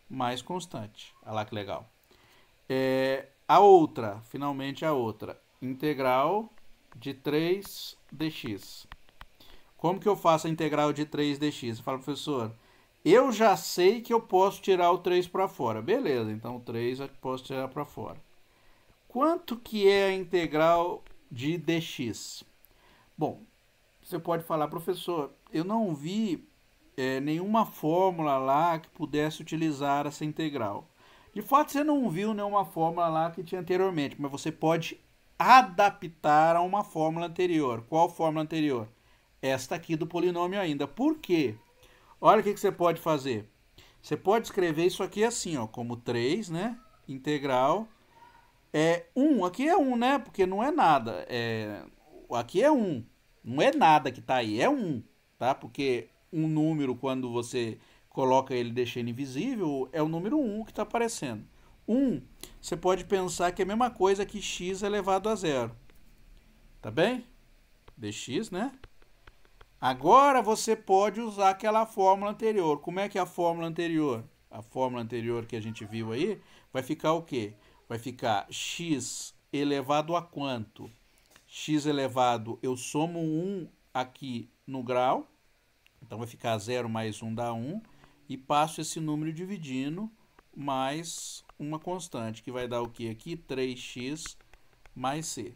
mais constante. Olha lá que legal. A outra, finalmente a outra, integral de 3 dx. Como que eu faço a integral de 3 dx? Eu falo, professor, eu já sei que eu posso tirar o 3 para fora. Beleza, então o 3 eu posso tirar para fora. Quanto que é a integral de dx? Bom, você pode falar, professor, eu não vi nenhuma fórmula lá que pudesse utilizar essa integral. De fato, você não viu nenhuma fórmula lá que tinha anteriormente, mas você pode adaptar a uma fórmula anterior. Qual fórmula anterior? Esta aqui do polinômio ainda. Por quê? Olha o que você pode fazer. Você pode escrever isso aqui assim, ó, como 3, né? Integral. 1, aqui é 1, né? Porque não é nada. Aqui é 1. Não é nada que está aí, é 1. Tá? Porque um número, quando você coloca ele e deixa ele invisível, é o número 1 que está aparecendo. 1, você pode pensar que é a mesma coisa que x elevado a 0. Tá bem? Dx, né? Agora você pode usar aquela fórmula anterior. Como é que é a fórmula anterior? A fórmula anterior que a gente viu aí vai ficar o quê? Vai ficar x elevado a quanto? X elevado, eu somo 1 aqui no grau, então vai ficar 0 mais 1 dá 1, e passo esse número dividindo mais uma constante, que vai dar o que aqui? 3x mais c.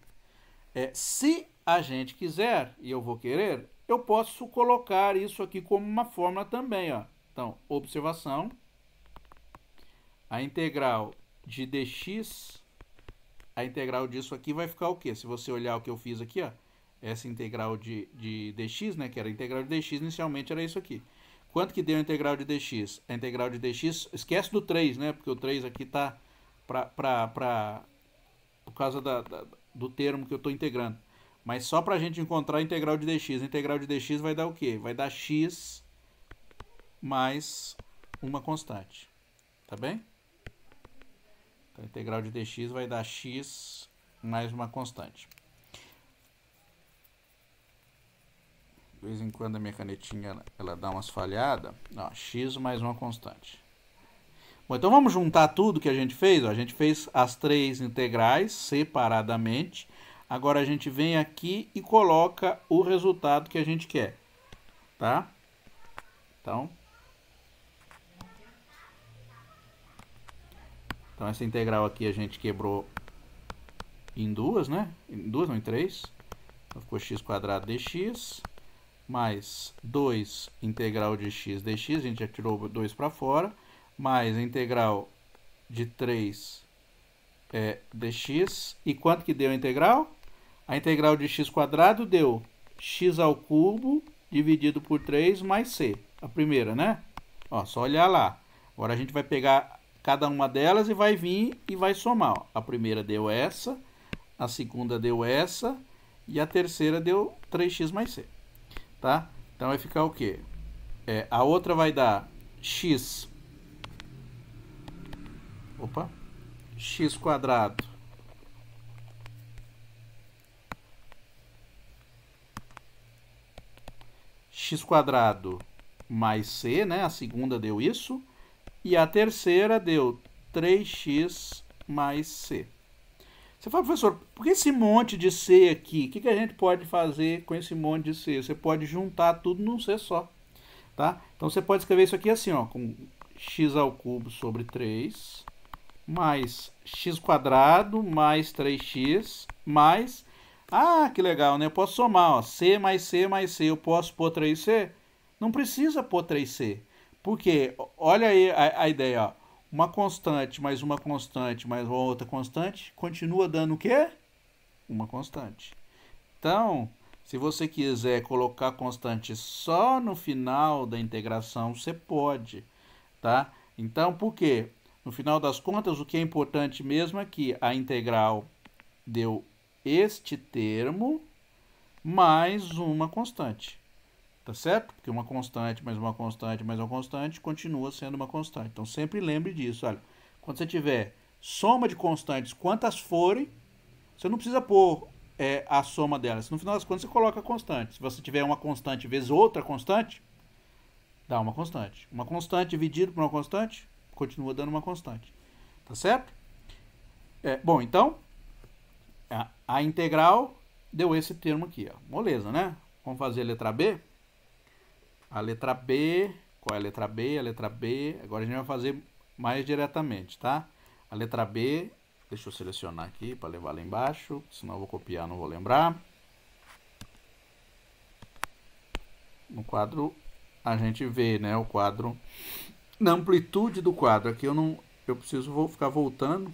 Se a gente quiser, e eu vou querer, eu posso colocar isso aqui como uma fórmula também, ó. Então, observação, a integral de dx, a integral disso aqui vai ficar o quê? Se você olhar o que eu fiz aqui, ó, essa integral de dx, né, que era a integral de dx, inicialmente era isso aqui. Quanto que deu a integral de dx? A integral de dx, esquece do 3, né, porque o 3 aqui está por causa do termo que eu estou integrando. Mas só para a gente encontrar a integral de dx. A integral de dx vai dar o quê? Vai dar x mais uma constante. Tá bem? Então, a integral de dx vai dar x mais uma constante. De vez em quando a minha canetinha ela dá umas falhadas. Ó, x mais uma constante. Bom, então vamos juntar tudo que a gente fez. Ó, a gente fez as 3 integrais separadamente. Agora a gente vem aqui e coloca o resultado que a gente quer. Tá? Então essa integral aqui a gente quebrou em duas, né? Em duas, não, em 3. Então ficou x² dx mais 2 integral de x dx. A gente já tirou 2 para fora. Mais a integral de 3 dx. E quanto que deu a integral? A integral de x² deu x² dividido por 3 mais c. A primeira, né? Ó, só olhar lá. Agora a gente vai pegar cada uma delas e vai vir e vai somar. Ó. A primeira deu essa, a segunda deu essa e a terceira deu 3x mais c. Tá? Então vai ficar o quê? A outra vai dar x... Opa! x² x² mais c, né? A segunda deu isso. E a terceira deu 3x mais c. Você fala, professor, por que esse monte de c aqui? O que a gente pode fazer com esse monte de c? Você pode juntar tudo num c só. Tá? Então você pode escrever isso aqui assim, ó, com x³ sobre 3 mais x² mais 3x mais... Ah, que legal, né? Eu posso somar, ó, c mais c mais c. Eu posso pôr 3c? Não precisa pôr 3c. Por quê? Olha aí a ideia, ó. Uma constante mais uma outra constante continua dando o quê? Uma constante. Então, se você quiser colocar constante só no final da integração, você pode, tá? Então, por quê? No final das contas, o que é importante mesmo é que a integral deu este termo mais uma constante. Tá certo? Porque uma constante mais uma constante mais uma constante continua sendo uma constante. Então, sempre lembre disso. Olha, quando você tiver soma de constantes, quantas forem, você não precisa pôr a soma delas. No final das contas, você coloca a constante. Se você tiver uma constante vezes outra constante, Dá uma constante. Uma constante dividido por uma constante, continua dando uma constante. Tá certo? Bom, então, a integral deu esse termo aqui, ó. Moleza, né? Vamos fazer a letra B. A letra B, qual é a letra B? A letra B, agora a gente vai fazer mais diretamente, tá? A letra B, deixa eu selecionar aqui para levar lá embaixo, senão eu vou copiar, não vou lembrar. No quadro, a gente vê, né, o quadro, na amplitude do quadro. Aqui eu preciso ficar voltando.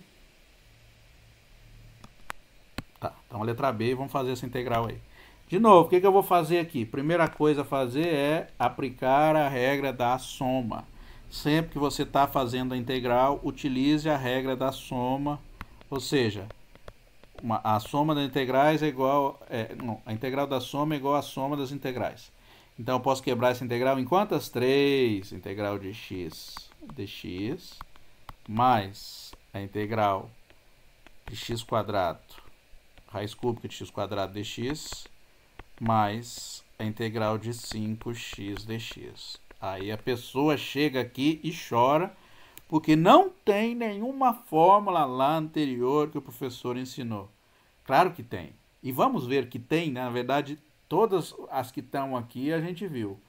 Tá, então a letra B, vamos fazer essa integral aí. De novo, o que eu vou fazer aqui? Primeira coisa a fazer é aplicar a regra da soma. Sempre que você está fazendo a integral, utilize a regra da soma, ou seja, a soma das integrais é igual... a integral da soma é igual à soma das integrais. Então eu posso quebrar essa integral em quantas? 3. Integral de x dx mais a integral de x quadrado, raiz cúbica de x quadrado dx, mais a integral de 5x dx. Aí a pessoa chega aqui e chora, porque não tem nenhuma fórmula lá anterior que o professor ensinou. Claro que tem. E vamos ver que tem, né? Na verdade, todas as que estão aqui a gente viu.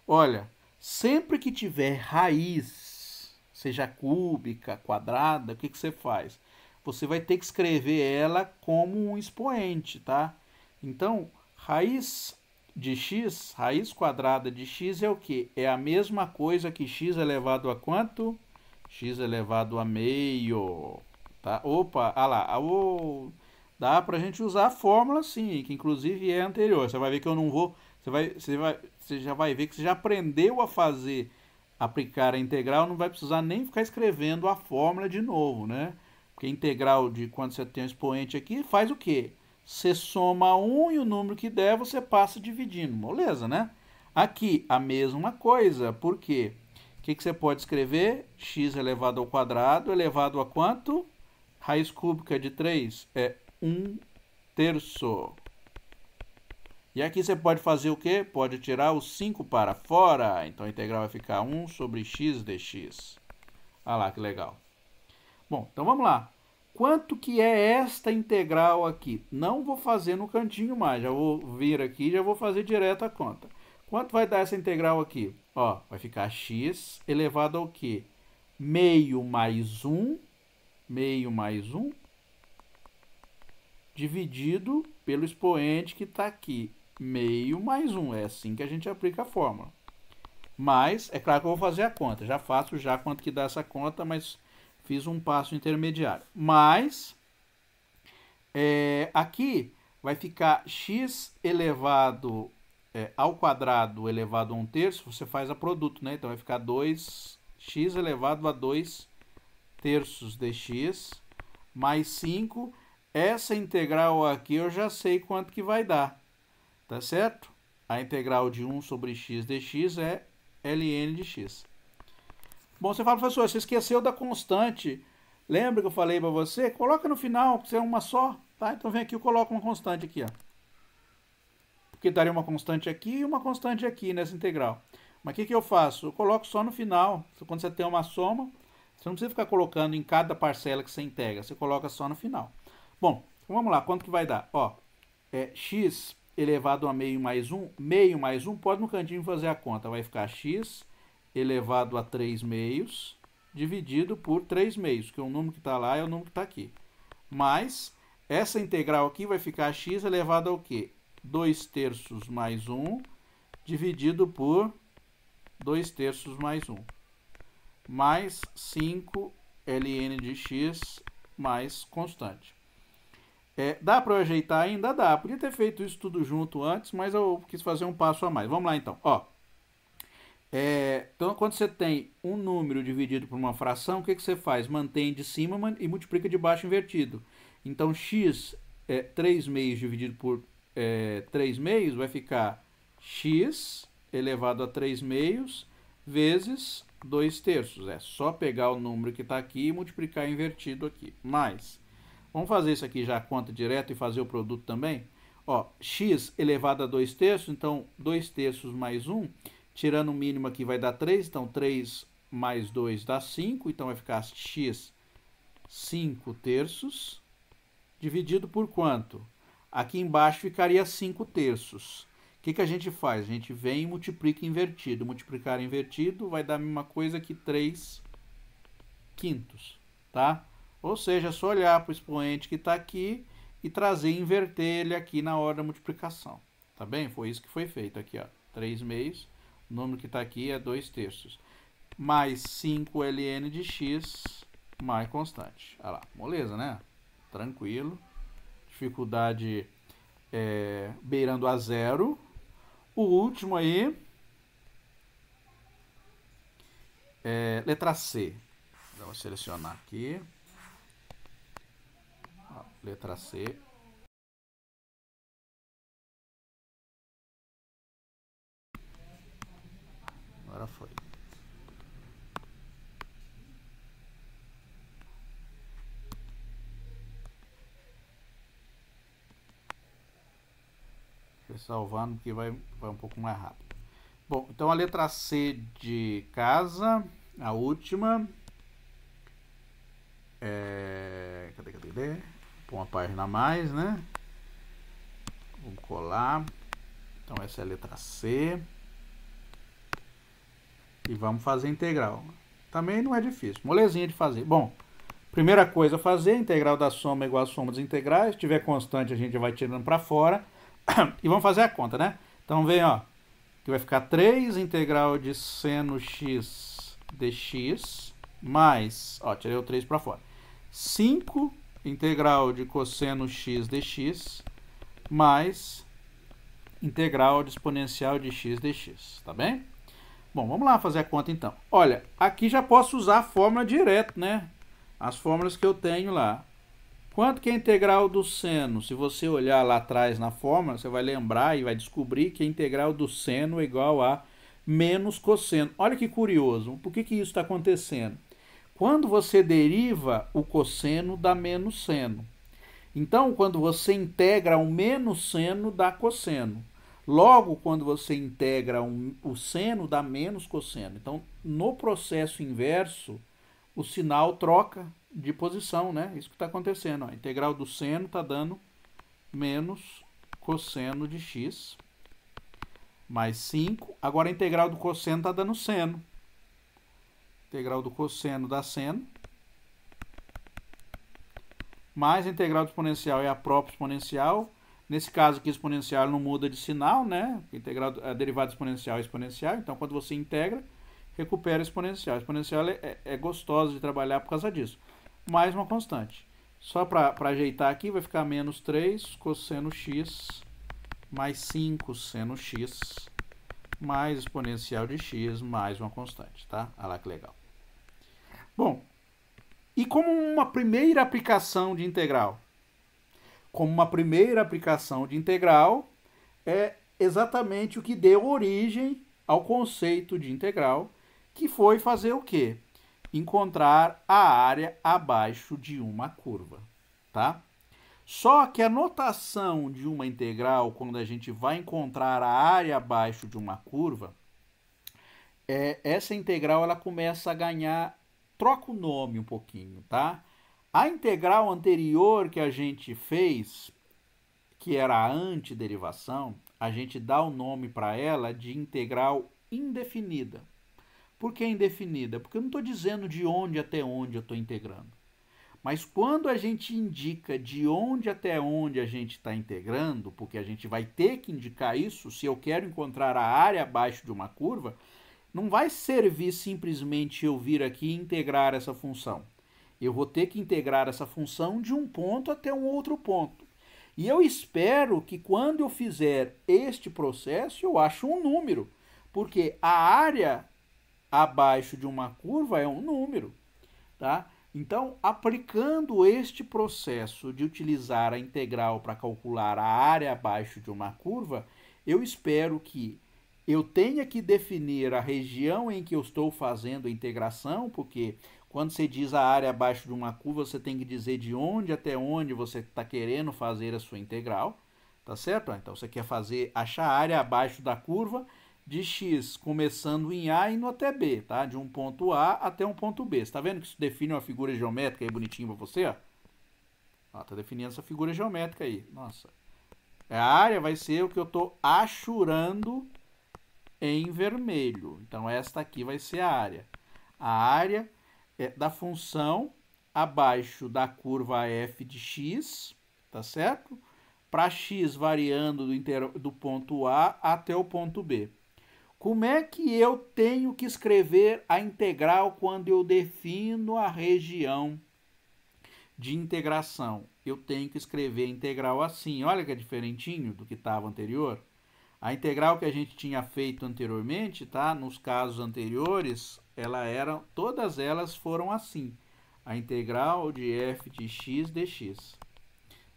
Olha, sempre que tiver raiz, seja cúbica, quadrada, o que você faz? Você vai ter que escrever ela como um expoente, tá? Então, raiz de x, raiz quadrada de x é o quê? É a mesma coisa que x elevado a quanto? X elevado a meio, tá? Opa, ah lá, dá pra gente usar a fórmula sim, que inclusive é anterior. Você vai ver que eu não vou, você já vai ver que você já aprendeu a fazer, aplicar a integral, não vai precisar nem ficar escrevendo a fórmula de novo, né? Porque integral de quando você tem um expoente aqui, faz o quê? Você soma 1 e o número que der, você passa dividindo. Moleza, né? Aqui, a mesma coisa. Por quê? O que você pode escrever? X elevado ao quadrado, elevado a quanto? Raiz cúbica de 3 é 1/3. E aqui você pode fazer o quê? Pode tirar o 5 para fora. Então a integral vai ficar 1 sobre x dx. Olha lá que legal. Bom, então vamos lá. Quanto que é esta integral aqui? Não vou fazer no cantinho mais, já vou vir aqui e já vou fazer direto a conta. Quanto vai dar essa integral aqui? Ó, vai ficar x elevado ao quê? Meio mais 1, dividido pelo expoente que está aqui. Meio mais 1, é assim que a gente aplica a fórmula. Mas, é claro que eu vou fazer a conta, já faço já quanto que dá essa conta, mas... fiz um passo intermediário. Mas, aqui vai ficar x elevado ao quadrado elevado a 1/3, você faz a produto, né? Então vai ficar 2x elevado a 2/3 dx mais 5. Essa integral aqui eu já sei quanto que vai dar, tá certo? A integral de 1 sobre x dx é ln de x. Bom, você fala, professor, você esqueceu da constante. Lembra que eu falei para você? Coloca no final, porque é uma só, tá? Então vem aqui e coloca uma constante aqui, ó. Porque daria uma constante aqui e uma constante aqui nessa integral. Mas o que eu faço? Eu coloco só no final. Quando você tem uma soma, você não precisa ficar colocando em cada parcela que você integra. Você coloca só no final. Bom, então vamos lá. Quanto que vai dar? Ó, x elevado a meio mais 1. Meio mais 1, pode no cantinho fazer a conta. Vai ficar x elevado a 3 meios, dividido por 3 meios, que o número que está lá é o número que está aqui. Mas, essa integral aqui vai ficar x elevado ao quê? 2/3 mais 1, dividido por 2/3 mais 1. Mais 5 ln de x mais constante. Dá para eu ajeitar ainda? Dá. Podia ter feito isso tudo junto antes, mas eu quis fazer um passo a mais. Vamos lá então. Ó. Então, quando você tem um número dividido por uma fração, o que você faz? Mantém de cima e multiplica de baixo invertido. Então, x 3 meios dividido por 3 meios vai ficar x elevado a 3 meios vezes 2/3. É só pegar o número que está aqui e multiplicar invertido aqui. Mais, vamos fazer isso aqui já a conta direta e fazer o produto também. Ó, x elevado a 2/3, então 2/3 mais 1 Tirando o mínimo aqui vai dar 3, então 3 mais 2 dá 5, então vai ficar x 5 terços, dividido por quanto? Aqui embaixo ficaria 5 terços. O que a gente faz? A gente vem e multiplica invertido. Multiplicar invertido vai dar a mesma coisa que 3 quintos, tá? Ou seja, é só olhar para o expoente que está aqui e trazer e inverter ele aqui na hora da multiplicação. Tá bem? Foi isso que foi feito aqui, ó. 3 meios, o número que está aqui é 2 terços. Mais 5 ln de x mais constante. Olha lá, moleza, né? Tranquilo. Dificuldade beirando a zero. O último aí é letra C. Vou selecionar aqui. Ó, letra C. Agora foi. Salvando porque vai um pouco mais rápido. Bom, então a letra C de casa, a última. Cadê? Põe uma página a mais, né? Vamos colar. Então essa é a letra C. E vamos fazer integral. Também não é difícil, molezinha de fazer. Bom, primeira coisa a fazer, integral da soma igual a soma dos integrais. Se tiver constante, a gente vai tirando para fora. E vamos fazer a conta, né? Então vem, ó, que vai ficar 3 integral de seno x dx mais, ó, tirei o 3 para fora. 5 integral de cosseno x dx mais integral de exponencial de x dx, tá bem? Bom, vamos lá fazer a conta então. Olha, aqui já posso usar a fórmula direto, né? As fórmulas que eu tenho lá. Quanto que é a integral do seno? Se você olhar lá atrás na fórmula, você vai lembrar e vai descobrir que a integral do seno é igual a menos cosseno. Olha que curioso. Por que isso está acontecendo? Quando você deriva, o cosseno dá menos seno. Então, quando você integra o menos seno, dá cosseno. Logo, quando você integra o seno, dá menos cosseno. Então, no processo inverso, o sinal troca de posição, né? Isso que está acontecendo. Ó. A integral do seno está dando menos cosseno de x mais 5. Agora a integral do cosseno está dando seno. Integral do cosseno dá seno. Mais a integral do exponencial é a própria exponencial. Nesse caso aqui, exponencial não muda de sinal, né? A derivada exponencial é exponencial. Então, quando você integra, recupera a exponencial. A exponencial é gostosa de trabalhar por causa disso. Mais uma constante. Só para ajeitar aqui, vai ficar menos 3 cosseno x mais 5 seno x mais exponencial de x mais uma constante, tá? Olha lá que legal. Bom, e como uma primeira aplicação de integral? Como uma primeira aplicação de integral é exatamente o que deu origem ao conceito de integral, que foi fazer o quê? Encontrar a área abaixo de uma curva, tá? Só que a notação de uma integral, quando a gente vai encontrar a área abaixo de uma curva, essa integral ela começa a ganhar, troca o nome um pouquinho, tá? A integral anterior que a gente fez, que era a antiderivação, a gente dá o nome para ela de integral indefinida. Por que indefinida? Porque eu não estou dizendo de onde até onde eu estou integrando. Mas quando a gente indica de onde até onde a gente está integrando, porque a gente vai ter que indicar isso, se eu quero encontrar a área abaixo de uma curva, não vai servir simplesmente eu vir aqui e integrar essa função. Eu vou ter que integrar essa função de um ponto até um outro ponto. E eu espero que quando eu fizer este processo, eu ache um número, porque a área abaixo de uma curva é um número, tá? Então, aplicando este processo de utilizar a integral para calcular a área abaixo de uma curva, eu espero que eu tenha que definir a região em que eu estou fazendo a integração, porque quando você diz a área abaixo de uma curva, você tem que dizer de onde até onde você está querendo fazer a sua integral, tá certo? Então, você quer achar a área abaixo da curva de x começando em A e indo até B, tá? De um ponto A até um ponto B. Você tá vendo que isso define uma figura geométrica aí bonitinho pra você, ó? Ó, tá definindo essa figura geométrica aí. Nossa. A área vai ser o que eu tô achurando em vermelho. Então, esta aqui vai ser a área. A área é da função abaixo da curva f de x, tá certo? Para x variando do ponto A até o ponto B. Como é que eu tenho que escrever a integral quando eu defino a região de integração? Eu tenho que escrever a integral assim. Olha que é diferentinho do que estava anterior. A integral que a gente tinha feito anteriormente, tá? Nos casos anteriores, todas elas foram assim. A integral de f de x dx.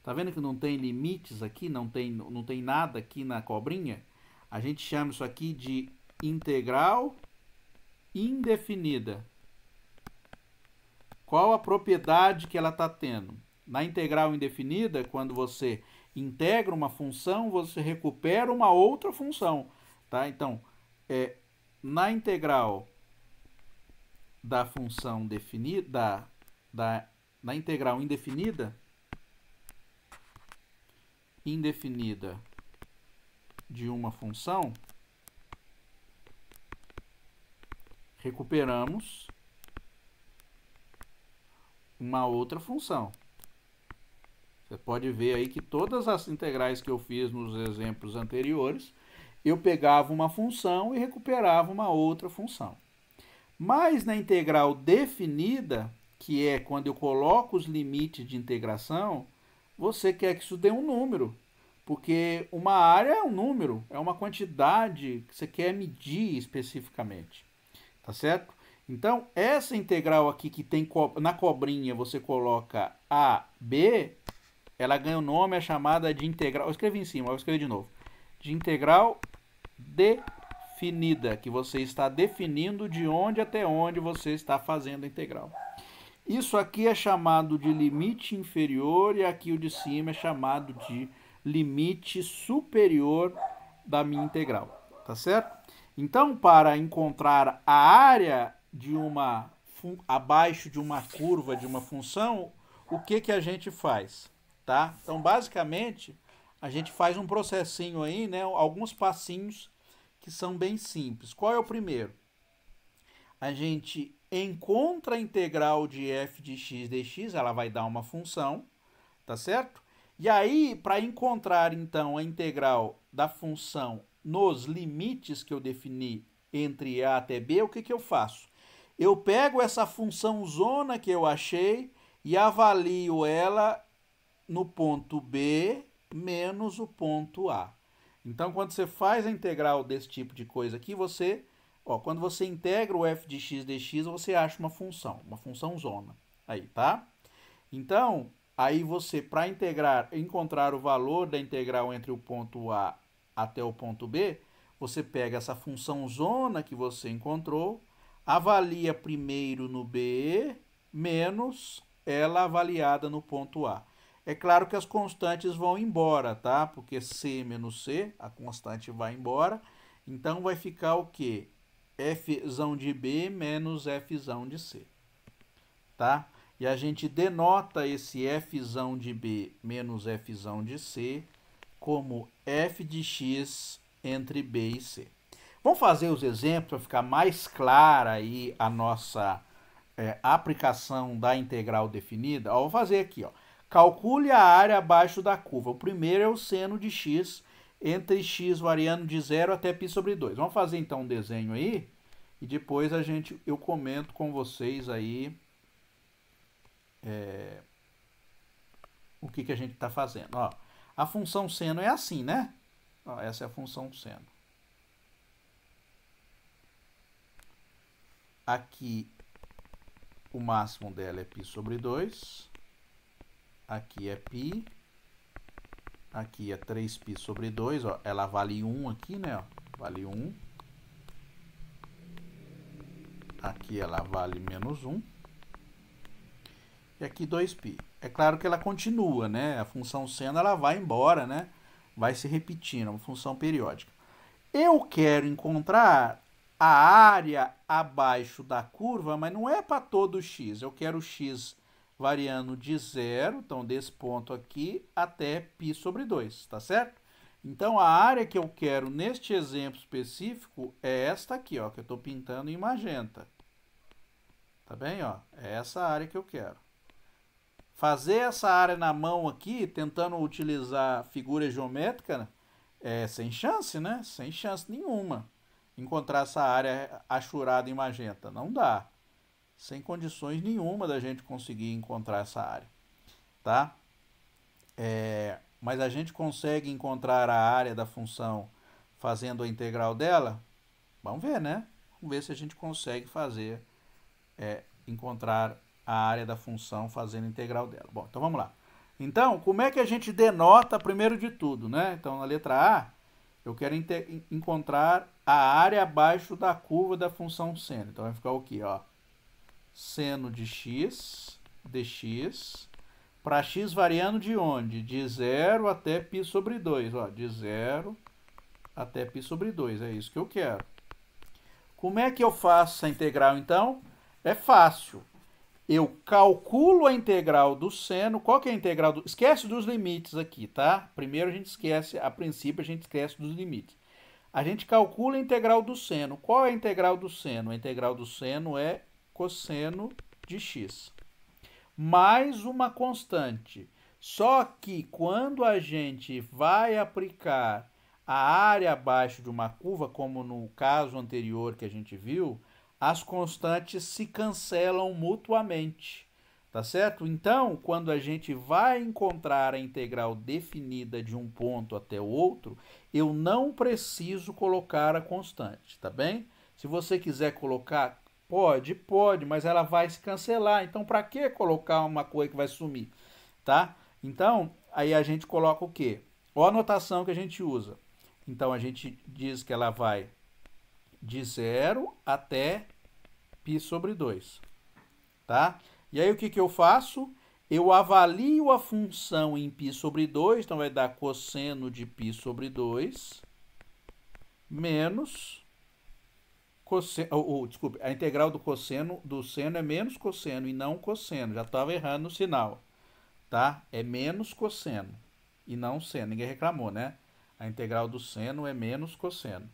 Tá vendo que não tem limites aqui, não tem nada aqui na cobrinha? A gente chama isso aqui de integral indefinida. Qual a propriedade que ela está tendo? Na integral indefinida, quando você integra uma função, você recupera uma outra função. Tá? Então, na integral da função definida, na integral indefinida de uma função, recuperamos uma outra função. Você pode ver aí que todas as integrais que eu fiz nos exemplos anteriores, eu pegava uma função e recuperava uma outra função. Mas na integral definida, que é quando eu coloco os limites de integração, você quer que isso dê um número. Porque uma área é um número, é uma quantidade que você quer medir especificamente. Tá certo? Então, essa integral aqui que tem na cobrinha, você coloca A, B, ela ganha o nome, é chamada de integral. Eu escrevi em cima, vou escrever de novo. De integral definida, que você está definindo de onde até onde você está fazendo a integral. Isso aqui é chamado de limite inferior e aqui o de cima é chamado de limite superior da minha integral, tá certo? Então, para encontrar a área de abaixo de uma curva de uma função, o que a gente faz, tá? Então, basicamente, a gente faz um processinho aí, né? Alguns passinhos que são bem simples. Qual é o primeiro? A gente encontra a integral de f de x dx, ela vai dar uma função, tá certo? E aí, para encontrar, então, a integral da função nos limites que eu defini entre A até B, o que eu faço? Eu pego essa função zona que eu achei e avalio ela no ponto B menos o ponto A. Então, quando você faz a integral desse tipo de coisa aqui, quando você integra o f de x dx, você acha uma função zona. Aí, tá? Então, aí você, para encontrar o valor da integral entre o ponto A até o ponto B, você pega essa função zona que você encontrou, avalia primeiro no B, menos ela avaliada no ponto A. É claro que as constantes vão embora, tá? Porque C menos C, a constante vai embora. Então, vai ficar o quê? Fzão de B menos Fzão de C. Tá? E a gente denota esse Fzão de B menos Fzão de C como f de x entre B e C. Vamos fazer os exemplos para ficar mais clara aí a nossa aplicação da integral definida. Ó, vou fazer aqui, ó. Calcule a área abaixo da curva. O primeiro é o seno de x entre x variando de 0 até π sobre 2. Vamos fazer então um desenho aí e depois eu comento com vocês aí o que a gente está fazendo. Ó, a função seno é assim, né? Ó, essa é a função seno. Aqui o máximo dela é π sobre 2. Aqui é π. Aqui é 3π sobre 2. Ó, ela vale 1 aqui, né? Ó, vale 1. Aqui ela vale menos 1. E aqui 2π. É claro que ela continua, né? A função seno ela vai embora, né? Vai se repetindo, é uma função periódica. Eu quero encontrar a área abaixo da curva, mas não é para todo x. Eu quero x variando de 0, então desse ponto aqui até π sobre 2, tá certo? Então, a área que eu quero neste exemplo específico é esta aqui, ó, que eu estou pintando em magenta. Tá bem? Ó, é essa área que eu quero. Fazer essa área na mão aqui, tentando utilizar figura geométrica, é sem chance, né? Sem chance nenhuma. Encontrar essa área achurada em magenta. Não dá. Sem condições nenhuma da gente conseguir encontrar essa área. Tá? Mas a gente consegue encontrar a área da função fazendo a integral dela? Vamos ver, né? Vamos ver se a gente consegue fazer, encontrar a área da função fazendo a integral dela. Bom, então vamos lá. Então, como é que a gente denota primeiro de tudo, né? Então, na letra A, eu quero encontrar a área abaixo da curva da função seno. Então, vai ficar o quê? Ó, seno de x, dx, para x variando de onde? De 0 até π sobre 2. Ó, de 0 até π sobre 2. É isso que eu quero. Como é que eu faço essa integral, então? É fácil. Eu calculo a integral do seno. Qual que é a integral do... Esquece dos limites aqui, tá? Primeiro a gente esquece, a princípio a gente esquece dos limites. A gente calcula a integral do seno. Qual é a integral do seno? A integral do seno é cosseno de x. Mais uma constante. Só que quando a gente vai aplicar a área abaixo de uma curva, como no caso anterior que a gente viu, as constantes se cancelam mutuamente, tá certo? Então, quando a gente vai encontrar a integral definida de um ponto até o outro, eu não preciso colocar a constante, tá bem? Se você quiser colocar, pode, mas ela vai se cancelar. Então, para que colocar uma coisa que vai sumir, tá? Então, aí a gente coloca o quê? Olha a notação que a gente usa. Então, a gente diz que ela vai de 0 até π sobre 2, tá? E aí o que eu faço? Eu avalio a função em π sobre 2, então vai dar cosseno de π sobre 2, menos cosseno, desculpe, a integral do seno é menos cosseno e não cosseno, já estava errando o sinal, tá? É menos cosseno e não seno, ninguém reclamou, né? A integral do seno é menos cosseno.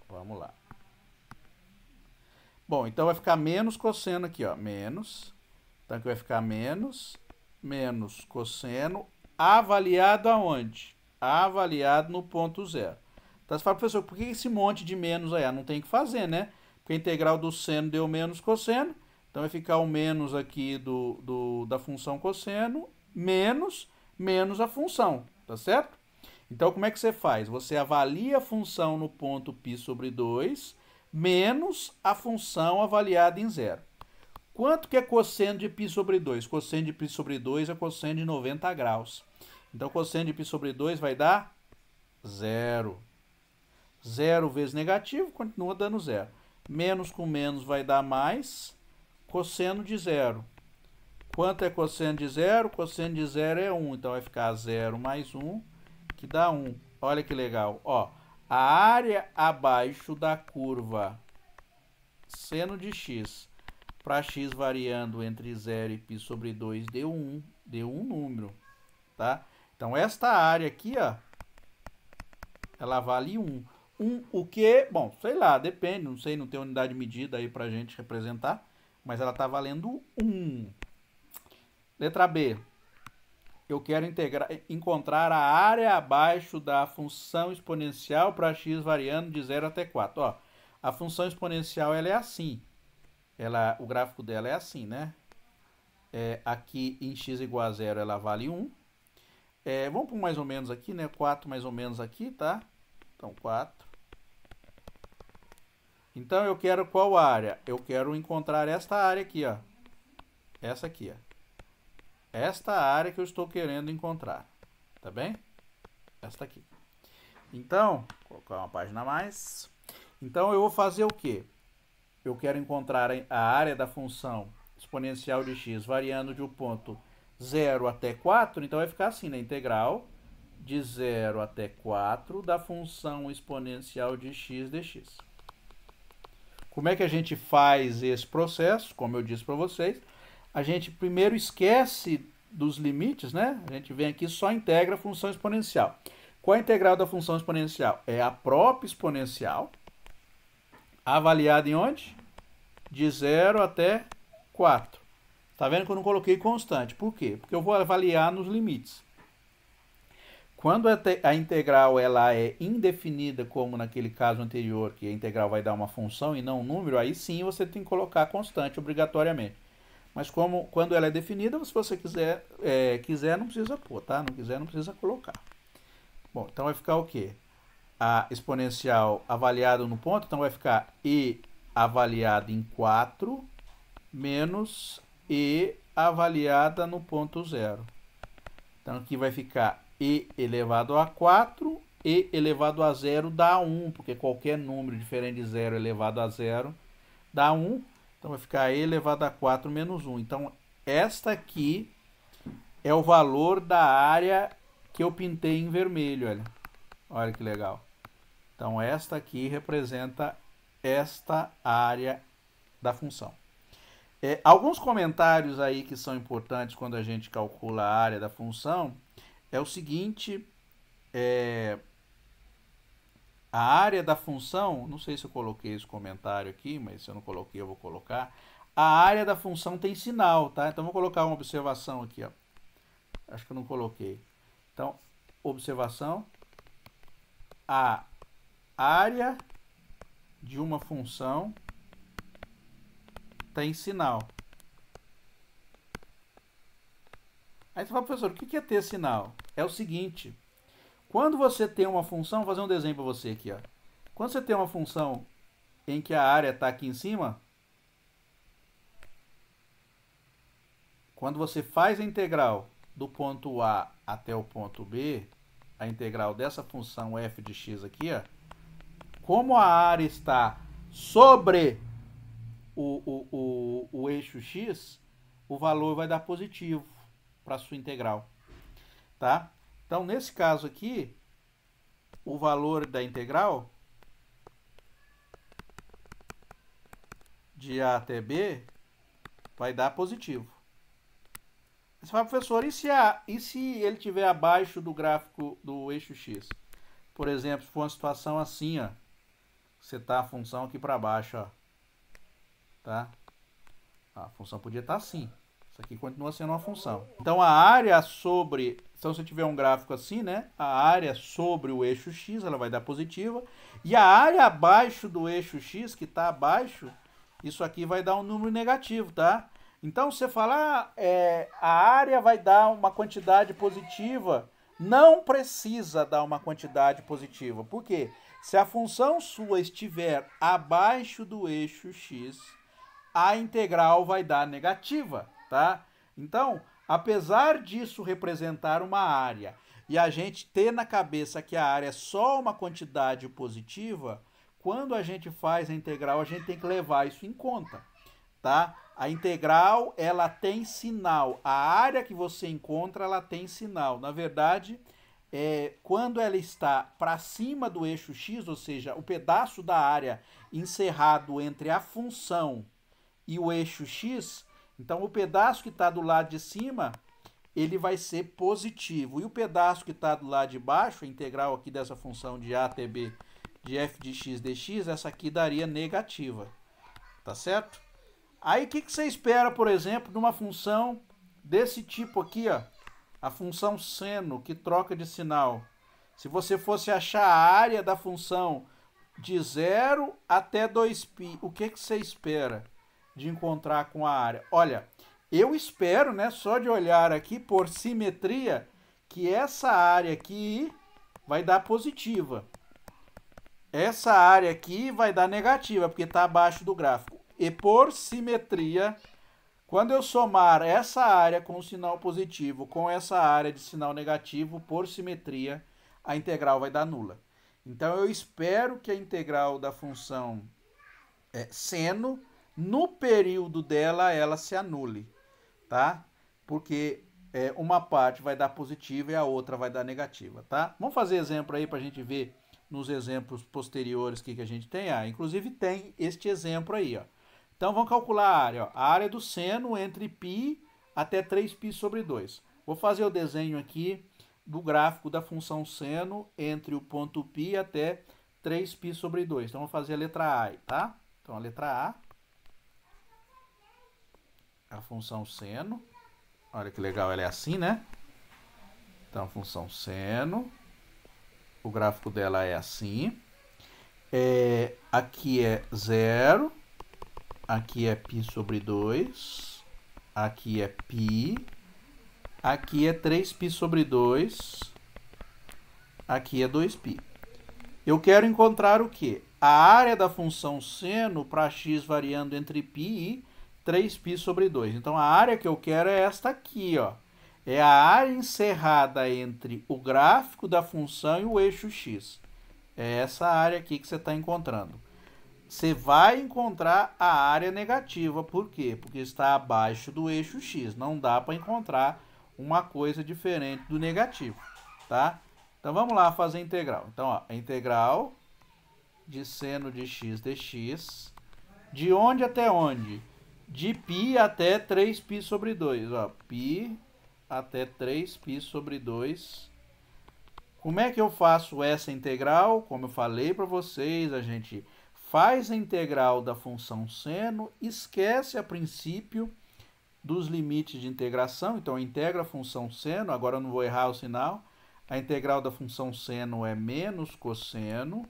Vamos lá. Bom, então vai ficar menos cosseno aqui, ó. Menos. Então aqui vai ficar menos cosseno avaliado aonde? Avaliado no ponto zero. Então você fala, professor, por que esse monte de menos aí? Não tem que fazer, né? Porque a integral do seno deu menos cosseno. Então vai ficar o menos aqui da função cosseno menos a função, tá certo? Então, como é que você faz? Você avalia a função no ponto π sobre 2 menos a função avaliada em 0. Quanto que é cosseno de π sobre 2? Cosseno de π sobre 2 é cosseno de 90 graus. Então, cosseno de π sobre 2 vai dar 0. 0 vezes negativo, continua dando 0. Menos com menos vai dar mais cosseno de 0. Quanto é cosseno de 0? Cosseno de 0 é 1. Então, vai ficar 0 mais 1, que dá 1. Olha que legal. Ó, a área abaixo da curva seno de x para x variando entre 0 e π sobre 2 deu 1. Deu um número, tá? Então, esta área aqui, ó, ela vale 1. O que? Bom, sei lá, depende, não sei, não tem unidade de medida aí pra gente representar, mas ela tá valendo 1. Letra B. Eu quero encontrar a área abaixo da função exponencial para x variando de 0 até 4. Ó, a função exponencial ela é assim. O gráfico dela é assim, né? Aqui em x igual a 0 ela vale 1. Vamos por mais ou menos aqui, né? 4 mais ou menos aqui, tá? Então, 4. Então, eu quero qual área? Eu quero encontrar esta área aqui, ó. Essa aqui, ó. Esta área que eu estou querendo encontrar. Tá bem? Esta aqui. Então, vou colocar uma página a mais. Então, eu vou fazer o quê? Eu quero encontrar a área da função exponencial de x variando de um ponto 0 até 4, então vai ficar assim, né? Integral de 0 até 4 da função exponencial de x dx. Como é que a gente faz esse processo? Como eu disse para vocês, a gente primeiro esquece dos limites, né? A gente vem aqui e só integra a função exponencial. Qual é a integral da função exponencial? É a própria exponencial, avaliada em onde? De 0 até 4. Tá vendo que eu não coloquei constante? Por quê? Porque eu vou avaliar nos limites. Quando a integral ela é indefinida, como naquele caso anterior, que a integral vai dar uma função e não um número, aí sim você tem que colocar constante obrigatoriamente. Mas quando ela é definida, se você quiser não precisa pôr, tá? Não quiser, não precisa colocar. Bom, então vai ficar o quê? A exponencial avaliada no ponto, então vai ficar e avaliada em 4 menos e avaliada no ponto 0. Então aqui vai ficar e elevado a 4, e elevado a 0 dá 1, porque qualquer número diferente de 0 elevado a 0 dá 1. Então vai ficar e elevado a 4 menos 1. Então esta aqui é o valor da área que eu pintei em vermelho, olha. Olha que legal. Então esta aqui representa esta área da função. Alguns comentários aí que são importantes quando a gente calcula a área da função é o seguinte, a área da função, não sei se eu coloquei esse comentário aqui, mas se eu não coloquei eu vou colocar, a área da função tem sinal, tá? Então vou colocar uma observação aqui, ó. Acho que eu não coloquei. Então, observação, a área de uma função tem sinal. Aí você fala, professor, o que é ter sinal? É o seguinte, quando você tem uma função, vou fazer um desenho para você aqui, ó. Quando você tem uma função em que a área está aqui em cima, quando você faz a integral do ponto A até o ponto B, a integral dessa função f de x aqui, ó, como a área está sobre o eixo x, o valor vai dar positivo para a sua integral, tá? Então, nesse caso aqui, o valor da integral de A até B vai dar positivo. Você fala, professor, e se ele estiver abaixo do gráfico do eixo x? Por exemplo, se for uma situação assim, ó, você tá a função aqui para baixo, ó, tá? A função podia estar assim. Isso aqui continua sendo uma função. Então, a área sobre... Então, se eu tiver um gráfico assim, né? A área sobre o eixo x, ela vai dar positiva. E a área abaixo do eixo x, que está abaixo, isso aqui vai dar um número negativo, tá? Então, você fala, a área vai dar uma quantidade positiva. Não precisa dar uma quantidade positiva. Por quê? Se a função sua estiver abaixo do eixo x, a integral vai dar negativa, tá? Então, apesar disso representar uma área e a gente ter na cabeça que a área é só uma quantidade positiva, quando a gente faz a integral, a gente tem que levar isso em conta, tá? A integral, ela tem sinal. A área que você encontra, ela tem sinal. Na verdade, quando ela está para cima do eixo x, ou seja, o pedaço da área encerrado entre a função e o eixo x, então o pedaço que está do lado de cima, ele vai ser positivo. E o pedaço que está do lado de baixo, a integral aqui dessa função de a até b de f de x dx, essa aqui daria negativa. Tá certo? Aí o que você espera, por exemplo, de uma função desse tipo aqui, ó, a função seno, que troca de sinal. Se você fosse achar a área da função de 0 até 2π, o que você espera de encontrar com a área? Olha, eu espero, né, só de olhar aqui por simetria, que essa área aqui vai dar positiva. Essa área aqui vai dar negativa, porque está abaixo do gráfico. E por simetria, quando eu somar essa área com sinal positivo com essa área de sinal negativo, por simetria, a integral vai dar nula. Então, eu espero que a integral da função seno, no período dela, ela se anule, tá? Porque uma parte vai dar positiva e a outra vai dar negativa, tá? Vamos fazer exemplo aí para a gente ver nos exemplos posteriores que a gente tem. Inclusive tem este exemplo aí, ó. Então vamos calcular a área, ó. A área do seno entre π até 3π sobre 2. Vou fazer o desenho aqui do gráfico da função seno entre o ponto π até 3π sobre 2. Então vou fazer a letra A, tá? Então a letra A, a função seno. Olha que legal, ela é assim, né? Então, a função seno, o gráfico dela é assim. Aqui é 0, aqui é π sobre 2, aqui é π, aqui é 3π sobre 2, aqui é 2π. Eu quero encontrar o quê? A área da função seno para x variando entre π e 3π sobre 2. Então, a área que eu quero é esta aqui, ó. É a área encerrada entre o gráfico da função e o eixo x. É essa área aqui que você está encontrando. Você vai encontrar a área negativa. Por quê? Porque está abaixo do eixo x. Não dá para encontrar uma coisa diferente do negativo, tá? Então, vamos lá fazer a integral. Então, ó, a integral de seno de x dx, de onde até onde? De π até 3π sobre 2. Ó, π até 3π sobre 2. Como é que eu faço essa integral? Como eu falei para vocês, a gente faz a integral da função seno, esquece a princípio dos limites de integração. Então, integra a função seno, agora eu não vou errar o sinal. A integral da função seno é menos cosseno,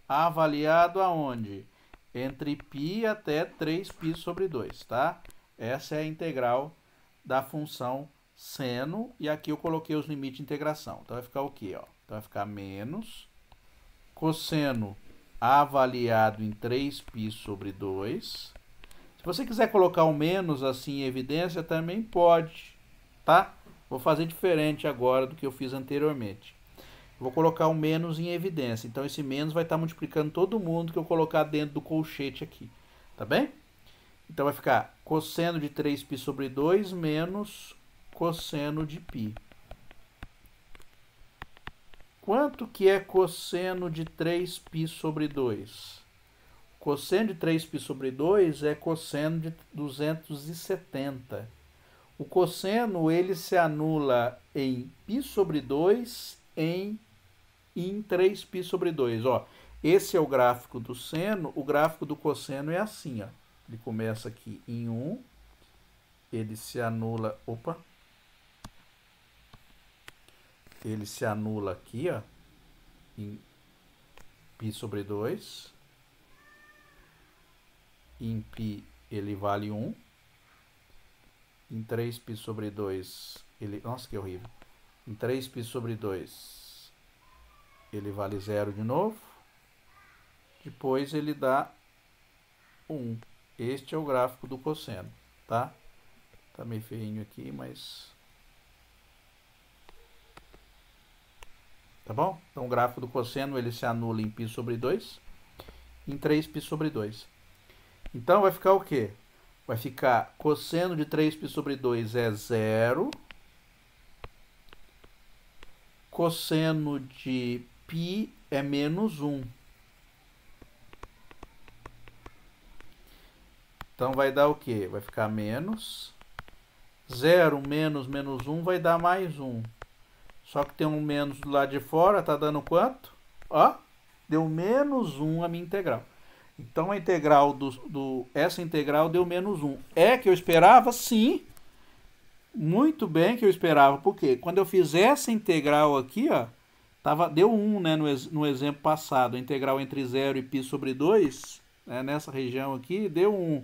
avaliado aonde? Entre π até 3π sobre 2, tá? Essa é a integral da função seno, e aqui eu coloquei os limites de integração. Então, vai ficar o quê? Ó? Então, vai ficar menos cosseno avaliado em 3π sobre 2. Se você quiser colocar o menos assim em evidência, também pode, tá? Vou fazer diferente agora do que eu fiz anteriormente. Vou colocar o menos em evidência. Então, esse menos vai estar multiplicando todo mundo que eu colocar dentro do colchete aqui. Tá bem? Então, vai ficar cosseno de 3π sobre 2 menos cosseno de π. Quanto que é cosseno de 3π sobre 2? Cosseno de 3π sobre 2 é cosseno de 270. O cosseno, ele se anula em π sobre 2 em 3π sobre 2. Ó, esse é o gráfico do seno, o gráfico do cosseno é assim, ó. Ele começa aqui em 1, ele se anula, ele se anula aqui, ó, em π sobre 2. Em π ele vale 1. Em 3π sobre 2, ele... Nossa, que horrível. Em 3π sobre 2, ele vale 0 de novo. Depois ele dá 1. Este é o gráfico do cosseno, tá? Tá meio feinho aqui, mas... Tá bom? Então, o gráfico do cosseno, ele se anula em π sobre 2, em 3π sobre 2. Então, vai ficar o quê? Vai ficar cosseno de 3π sobre 2 é 0. Cosseno de π é menos 1. Então, vai dar o quê? Vai ficar menos 0 menos menos 1 vai dar mais 1. Só que tem um menos do lado de fora, tá dando quanto? Ó, deu menos 1 a minha integral. Então, a integral essa integral deu menos 1. É que eu esperava? Sim. Muito bem que eu esperava. Por quê? Quando eu fiz essa integral aqui, ó, deu 1, né, no exemplo passado. A integral entre 0 e π sobre 2, né, nessa região aqui, deu 1.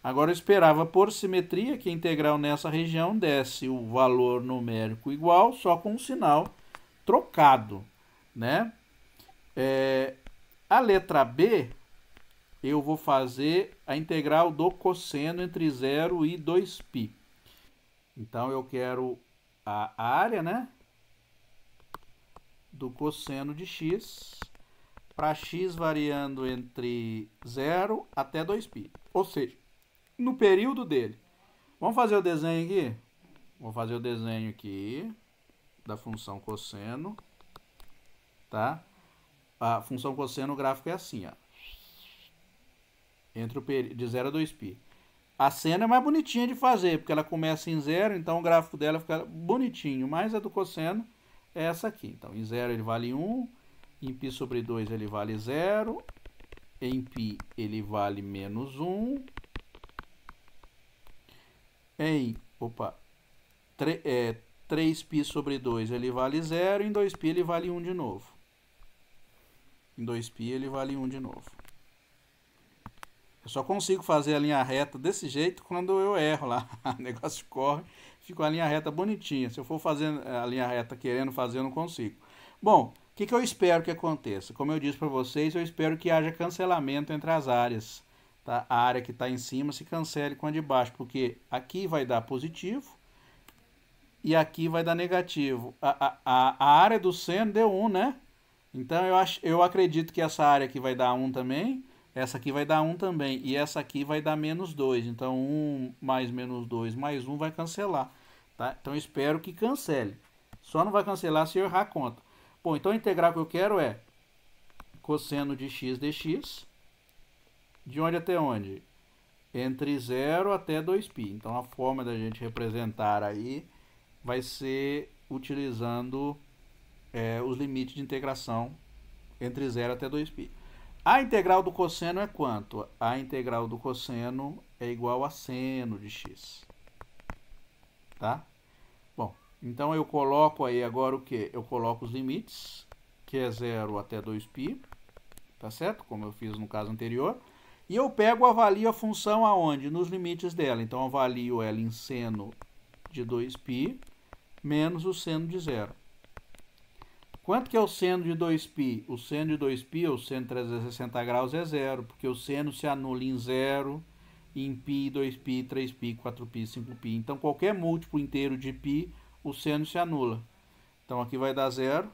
Agora eu esperava por simetria que a integral nessa região desse o valor numérico igual, só com o sinal trocado, né? A letra B, eu vou fazer a integral do cosseno entre 0 e 2π. Então, eu quero a área, né, do cosseno de x para x variando entre 0 até 2π. Ou seja, no período dele. Vamos fazer o desenho aqui? Vou fazer o desenho aqui da função cosseno, tá? A função cosseno, o gráfico é assim, ó. Entre o de 0 a 2π. A seno é mais bonitinha de fazer, porque ela começa em 0, então o gráfico dela fica bonitinho. Mas a do cosseno é essa aqui. Então, em 0 ele vale 1, em π sobre 2 ele vale 0, em π ele vale menos 1, em 3π sobre 2 ele vale 0, em 2π ele vale 1 de novo. Em 2π ele vale 1 de novo. Eu só consigo fazer a linha reta desse jeito quando eu erro lá. O negócio corre, fica a linha reta bonitinha. Se eu for fazer a linha reta querendo fazer, eu não consigo. Bom, o que eu espero que aconteça? Como eu disse para vocês, eu espero que haja cancelamento entre as áreas. Tá? A área que está em cima se cancele com a de baixo, porque aqui vai dar positivo e aqui vai dar negativo. A área do seno deu 1, né? Então eu acredito que essa área aqui vai dar 1 também. Essa aqui vai dar 1 também. E essa aqui vai dar menos 2. Então, 1 mais menos 2 mais 1 vai cancelar. Tá? Então, eu espero que cancele. Só não vai cancelar se eu errar a conta. Bom, então a integral que eu quero é cosseno de x dx. De onde até onde? Entre 0 até 2π. Então, a forma da gente representar aí vai ser utilizando os limites de integração entre 0 até 2π. A integral do cosseno é quanto? A integral do cosseno é igual a seno de x. Tá? Bom, então eu coloco aí agora o que? Eu coloco os limites, que é 0 até 2π, tá certo? Como eu fiz no caso anterior. E eu pego e avalio a função aonde? Nos limites dela. Então, eu avalio ela em seno de 2π menos o seno de 0. Quanto que é o seno de 2π? O seno de 2π, ou seno de 360 graus, é 0, porque o seno se anula em 0, em π, 2π, 3π, 4π, 5π. Então, qualquer múltiplo inteiro de π, o seno se anula. Então, aqui vai dar 0.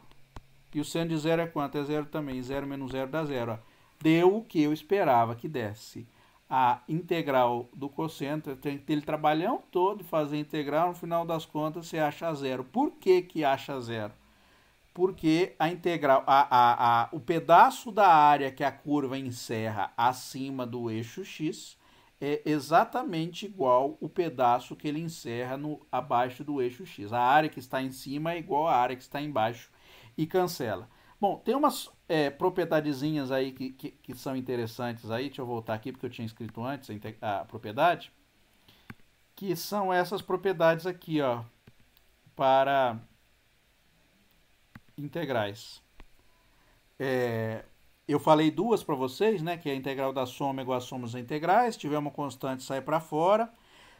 E o seno de 0 é quanto? É 0 também. 0 menos 0 dá 0. Ó. Deu o que eu esperava que desse. A integral do cosseno, tem que ter ele trabalhão todo e fazer integral, no final das contas você acha 0. Por que que acha 0? Porque a integral, o pedaço da área que a curva encerra acima do eixo x é exatamente igual o pedaço que ele encerra abaixo do eixo x. A área que está em cima é igual à área que está embaixo e cancela. Bom, tem umas propiedadezinhas aí que são interessantes aí. Deixa eu voltar aqui porque eu tinha escrito antes a propriedade. Que são essas propriedades aqui, ó, para integrais. Eu falei duas para vocês, né? Que é a integral da soma igual a soma das integrais. Se tiver uma constante, sai para fora.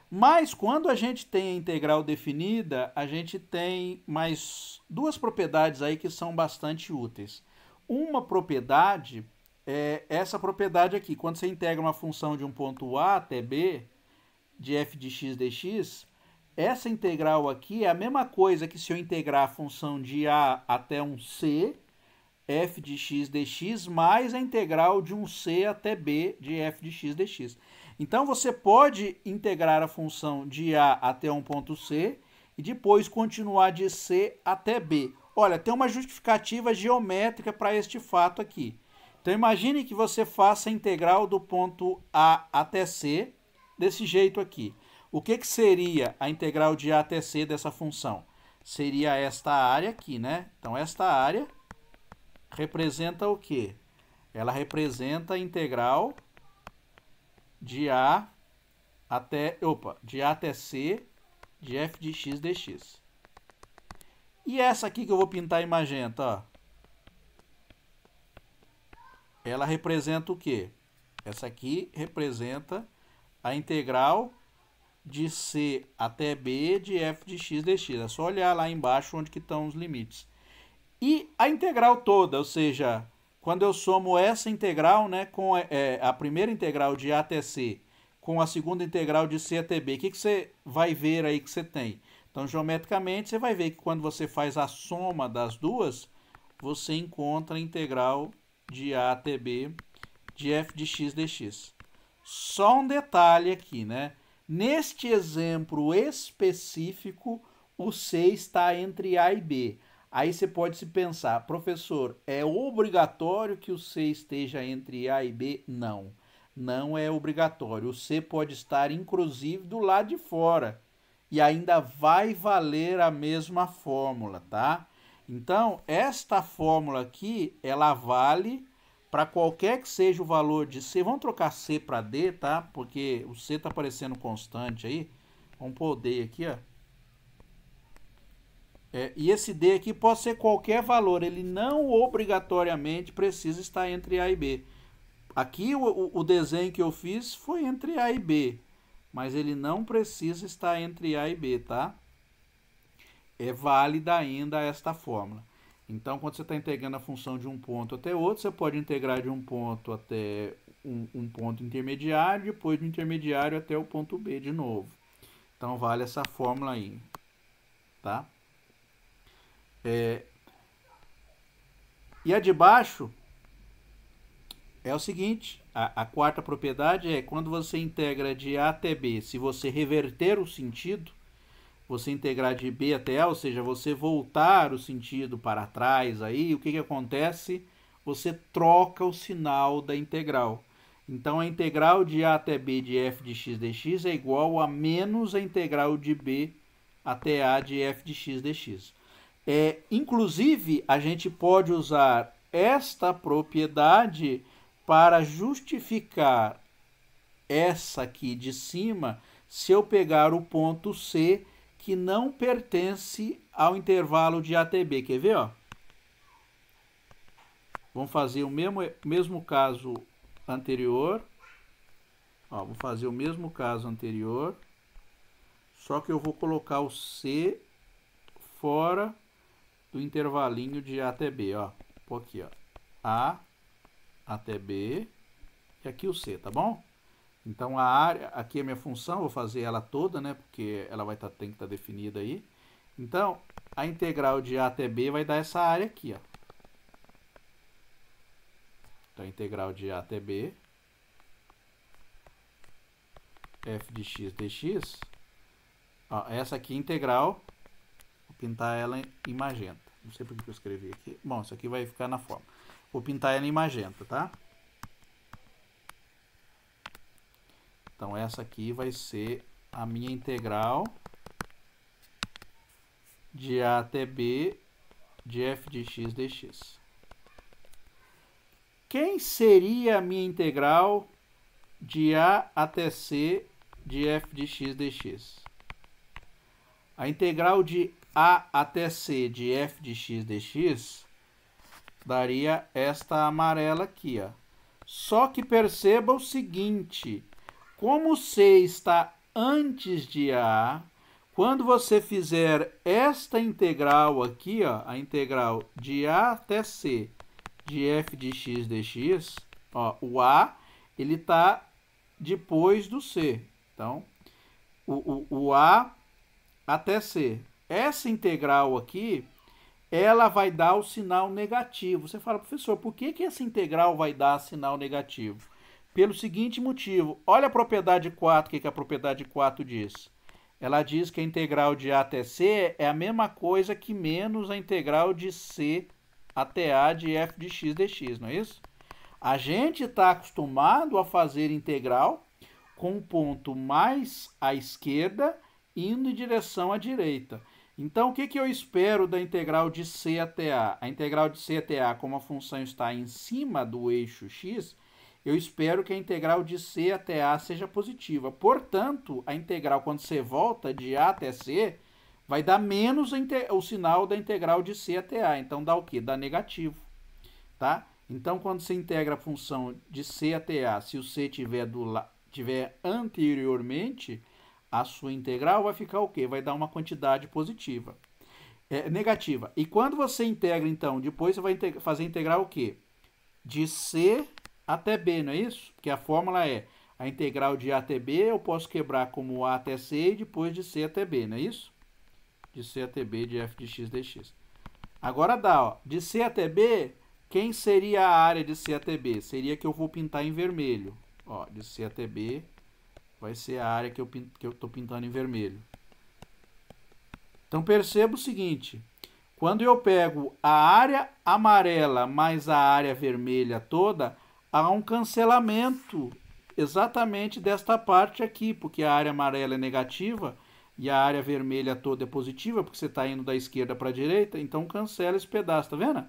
Mas quando a gente tem a integral definida, a gente tem mais duas propriedades aí que são bastante úteis. Uma propriedade é essa propriedade aqui. Quando você integra uma função de um ponto A até B, de f de x dx, essa integral aqui é a mesma coisa que se eu integrar a função de A até um C, f de x dx, mais a integral de um C até B de f de x dx. Então, você pode integrar a função de A até um ponto C e depois continuar de C até B. Olha, tem uma justificativa geométrica para este fato aqui. Então, imagine que você faça a integral do ponto A até C desse jeito aqui. O que seria a integral de A até C dessa função? Seria esta área aqui, né? Então, esta área representa o quê? Ela representa a integral de A até C de f de x dx. E essa aqui que eu vou pintar em magenta, ó, ela representa o quê? Essa aqui representa a integral de C até B de f de x dx. É só olhar lá embaixo onde que estão os limites. E a integral toda, ou seja, quando eu somo essa integral, né, com a primeira integral de A até C com a segunda integral de C até B, o que você vai ver aí que você tem? Então, geometricamente, você vai ver que quando você faz a soma das duas, você encontra a integral de A até B de f de x dx. Só um detalhe aqui, né? Neste exemplo específico, o C está entre A e B. Aí você pode se pensar, professor, é obrigatório que o C esteja entre A e B? Não, não é obrigatório. O C pode estar, inclusive, do lado de fora. E ainda vai valer a mesma fórmula, tá? Então, esta fórmula aqui, ela vale para qualquer que seja o valor de C. Vamos trocar C para D, tá? Porque o C está aparecendo constante aí. Vamos pôr o D aqui, ó. E esse D aqui pode ser qualquer valor. Ele não obrigatoriamente precisa estar entre A e B. Aqui o desenho que eu fiz foi entre A e B. Mas ele não precisa estar entre A e B, tá? É válida ainda esta fórmula. Então, quando você está integrando a função de um ponto até outro, você pode integrar de um ponto até um ponto intermediário, depois do intermediário até o ponto B de novo. Então, vale essa fórmula aí, tá? E a de baixo é o seguinte, a quarta propriedade é quando você integra de A até B, se você reverter o sentido, você integrar de B até A, ou seja, você voltar o sentido para trás, aí o que acontece? Você troca o sinal da integral. Então, a integral de A até B de f de x dx é igual a menos a integral de B até A de f de x dx. Inclusive, a gente pode usar esta propriedade para justificar essa aqui de cima se eu pegar o ponto C que não pertence ao intervalo de A até B. Quer ver? Ó? Vamos fazer o mesmo caso anterior. Ó, vou fazer o mesmo caso anterior, só que eu vou colocar o C fora do intervalinho de A até B. Ó. Vou aqui, ó. A até B e aqui o C, tá bom? Então, a área, aqui é a minha função, vou fazer ela toda, né? Porque ela tem que estar definida aí. Então, a integral de A até B vai dar essa área aqui, ó. Então, a integral de A até B, f de x dx, ó, essa aqui é integral, vou pintar ela em magenta. Não sei por que eu escrevi aqui. Bom, isso aqui vai ficar na forma. Vou pintar ela em magenta, tá? Então, essa aqui vai ser a minha integral de A até B de f de x dx. Quem seria a minha integral de A até C de f de x dx? A integral de A até C de f de x dx daria esta amarela aqui, ó. Só que perceba o seguinte, como C está antes de A, quando você fizer esta integral aqui, ó, a integral de A até C de f de x dx, ó, o A ele está depois do C. Então, o A até C. Essa integral aqui, ela vai dar o sinal negativo. Você fala, professor, por que essa integral vai dar sinal negativo? Pelo seguinte motivo, olha a propriedade 4, o que a propriedade 4 diz? Ela diz que a integral de A até C é a mesma coisa que menos a integral de C até A de f de x dx, não é isso? A gente está acostumado a fazer integral com o ponto mais à esquerda indo em direção à direita. Então, o que eu espero da integral de C até A? A integral de C até A, como a função está em cima do eixo x, eu espero que a integral de C até A seja positiva. Portanto, a integral, quando você volta de A até C, vai dar menos o sinal da integral de C até A. Então, dá o quê? Dá negativo. Tá? Então, quando você integra a função de C até A, se o C tiver anteriormente, a sua integral vai ficar o quê? Vai dar uma quantidade positiva. Negativa. E quando você integra, então, depois você vai fazer integral o quê? De C até B, não é isso? Porque a fórmula é a integral de A até B, eu posso quebrar como A até C e depois de C até B, não é isso? De C até B de f de x dx. Agora dá, ó, de C até B, quem seria a área de C até B? Seria que eu vou pintar em vermelho. Ó, de C até B vai ser a área que eu estou pintando em vermelho. Então perceba o seguinte, quando eu pego a área amarela mais a área vermelha toda, há um cancelamento exatamente desta parte aqui, porque a área amarela é negativa e a área vermelha toda é positiva, porque você está indo da esquerda para a direita, então cancela esse pedaço, tá vendo?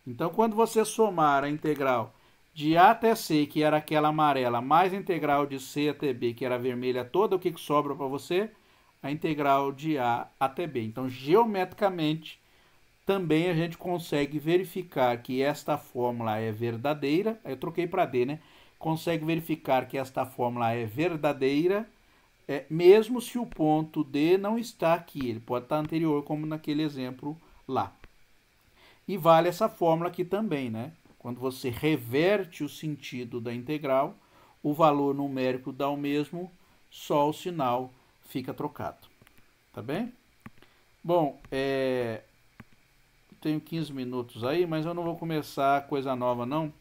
Então quando você somar a integral de A até C, que era aquela amarela, mais a integral de C até B, que era a vermelha toda, o que sobra para você? A integral de A até B. Então, geometricamente, também a gente consegue verificar que esta fórmula é verdadeira. Eu troquei para D, né? Consegue verificar que esta fórmula é verdadeira, mesmo se o ponto D não está aqui. Ele pode estar anterior, como naquele exemplo lá. E vale essa fórmula aqui também, né? Quando você reverte o sentido da integral, o valor numérico dá o mesmo, só o sinal fica trocado. Tá bem? Bom, tenho 15 minutos aí, mas eu não vou começar coisa nova não,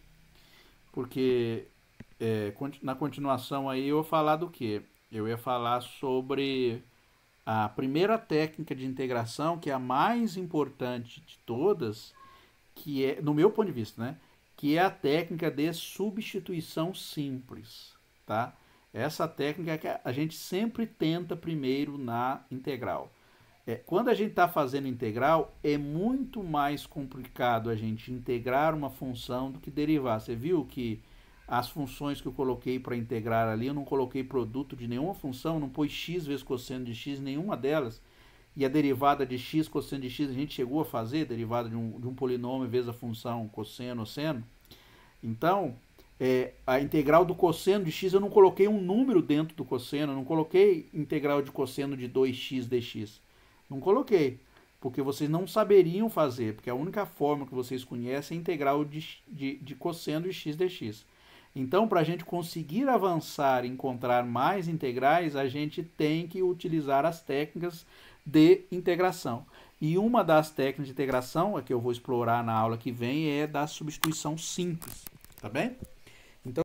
porque na continuação aí eu vou falar do quê? Eu ia falar sobre a primeira técnica de integração, que é a mais importante de todas, que é, no meu ponto de vista, né? Que é a técnica de substituição simples, tá? Essa técnica é que a gente sempre tenta primeiro na integral. Quando a gente está fazendo integral, é muito mais complicado a gente integrar uma função do que derivar. Você viu que as funções que eu coloquei para integrar ali, eu não coloquei produto de nenhuma função, não pus x vezes cosseno de x, nenhuma delas. E a derivada de x, cosseno de x, a gente chegou a fazer, derivada de um polinômio vezes a função cosseno, seno. Então, a integral do cosseno de x, eu não coloquei um número dentro do cosseno, eu não coloquei integral de cosseno de 2x dx. Não coloquei, porque vocês não saberiam fazer, porque a única forma que vocês conhecem é a integral de cosseno de x dx. Então, para a gente conseguir avançar e encontrar mais integrais, a gente tem que utilizar as técnicas de integração. E uma das técnicas de integração, a que eu vou explorar na aula que vem, é da substituição simples. Tá bem?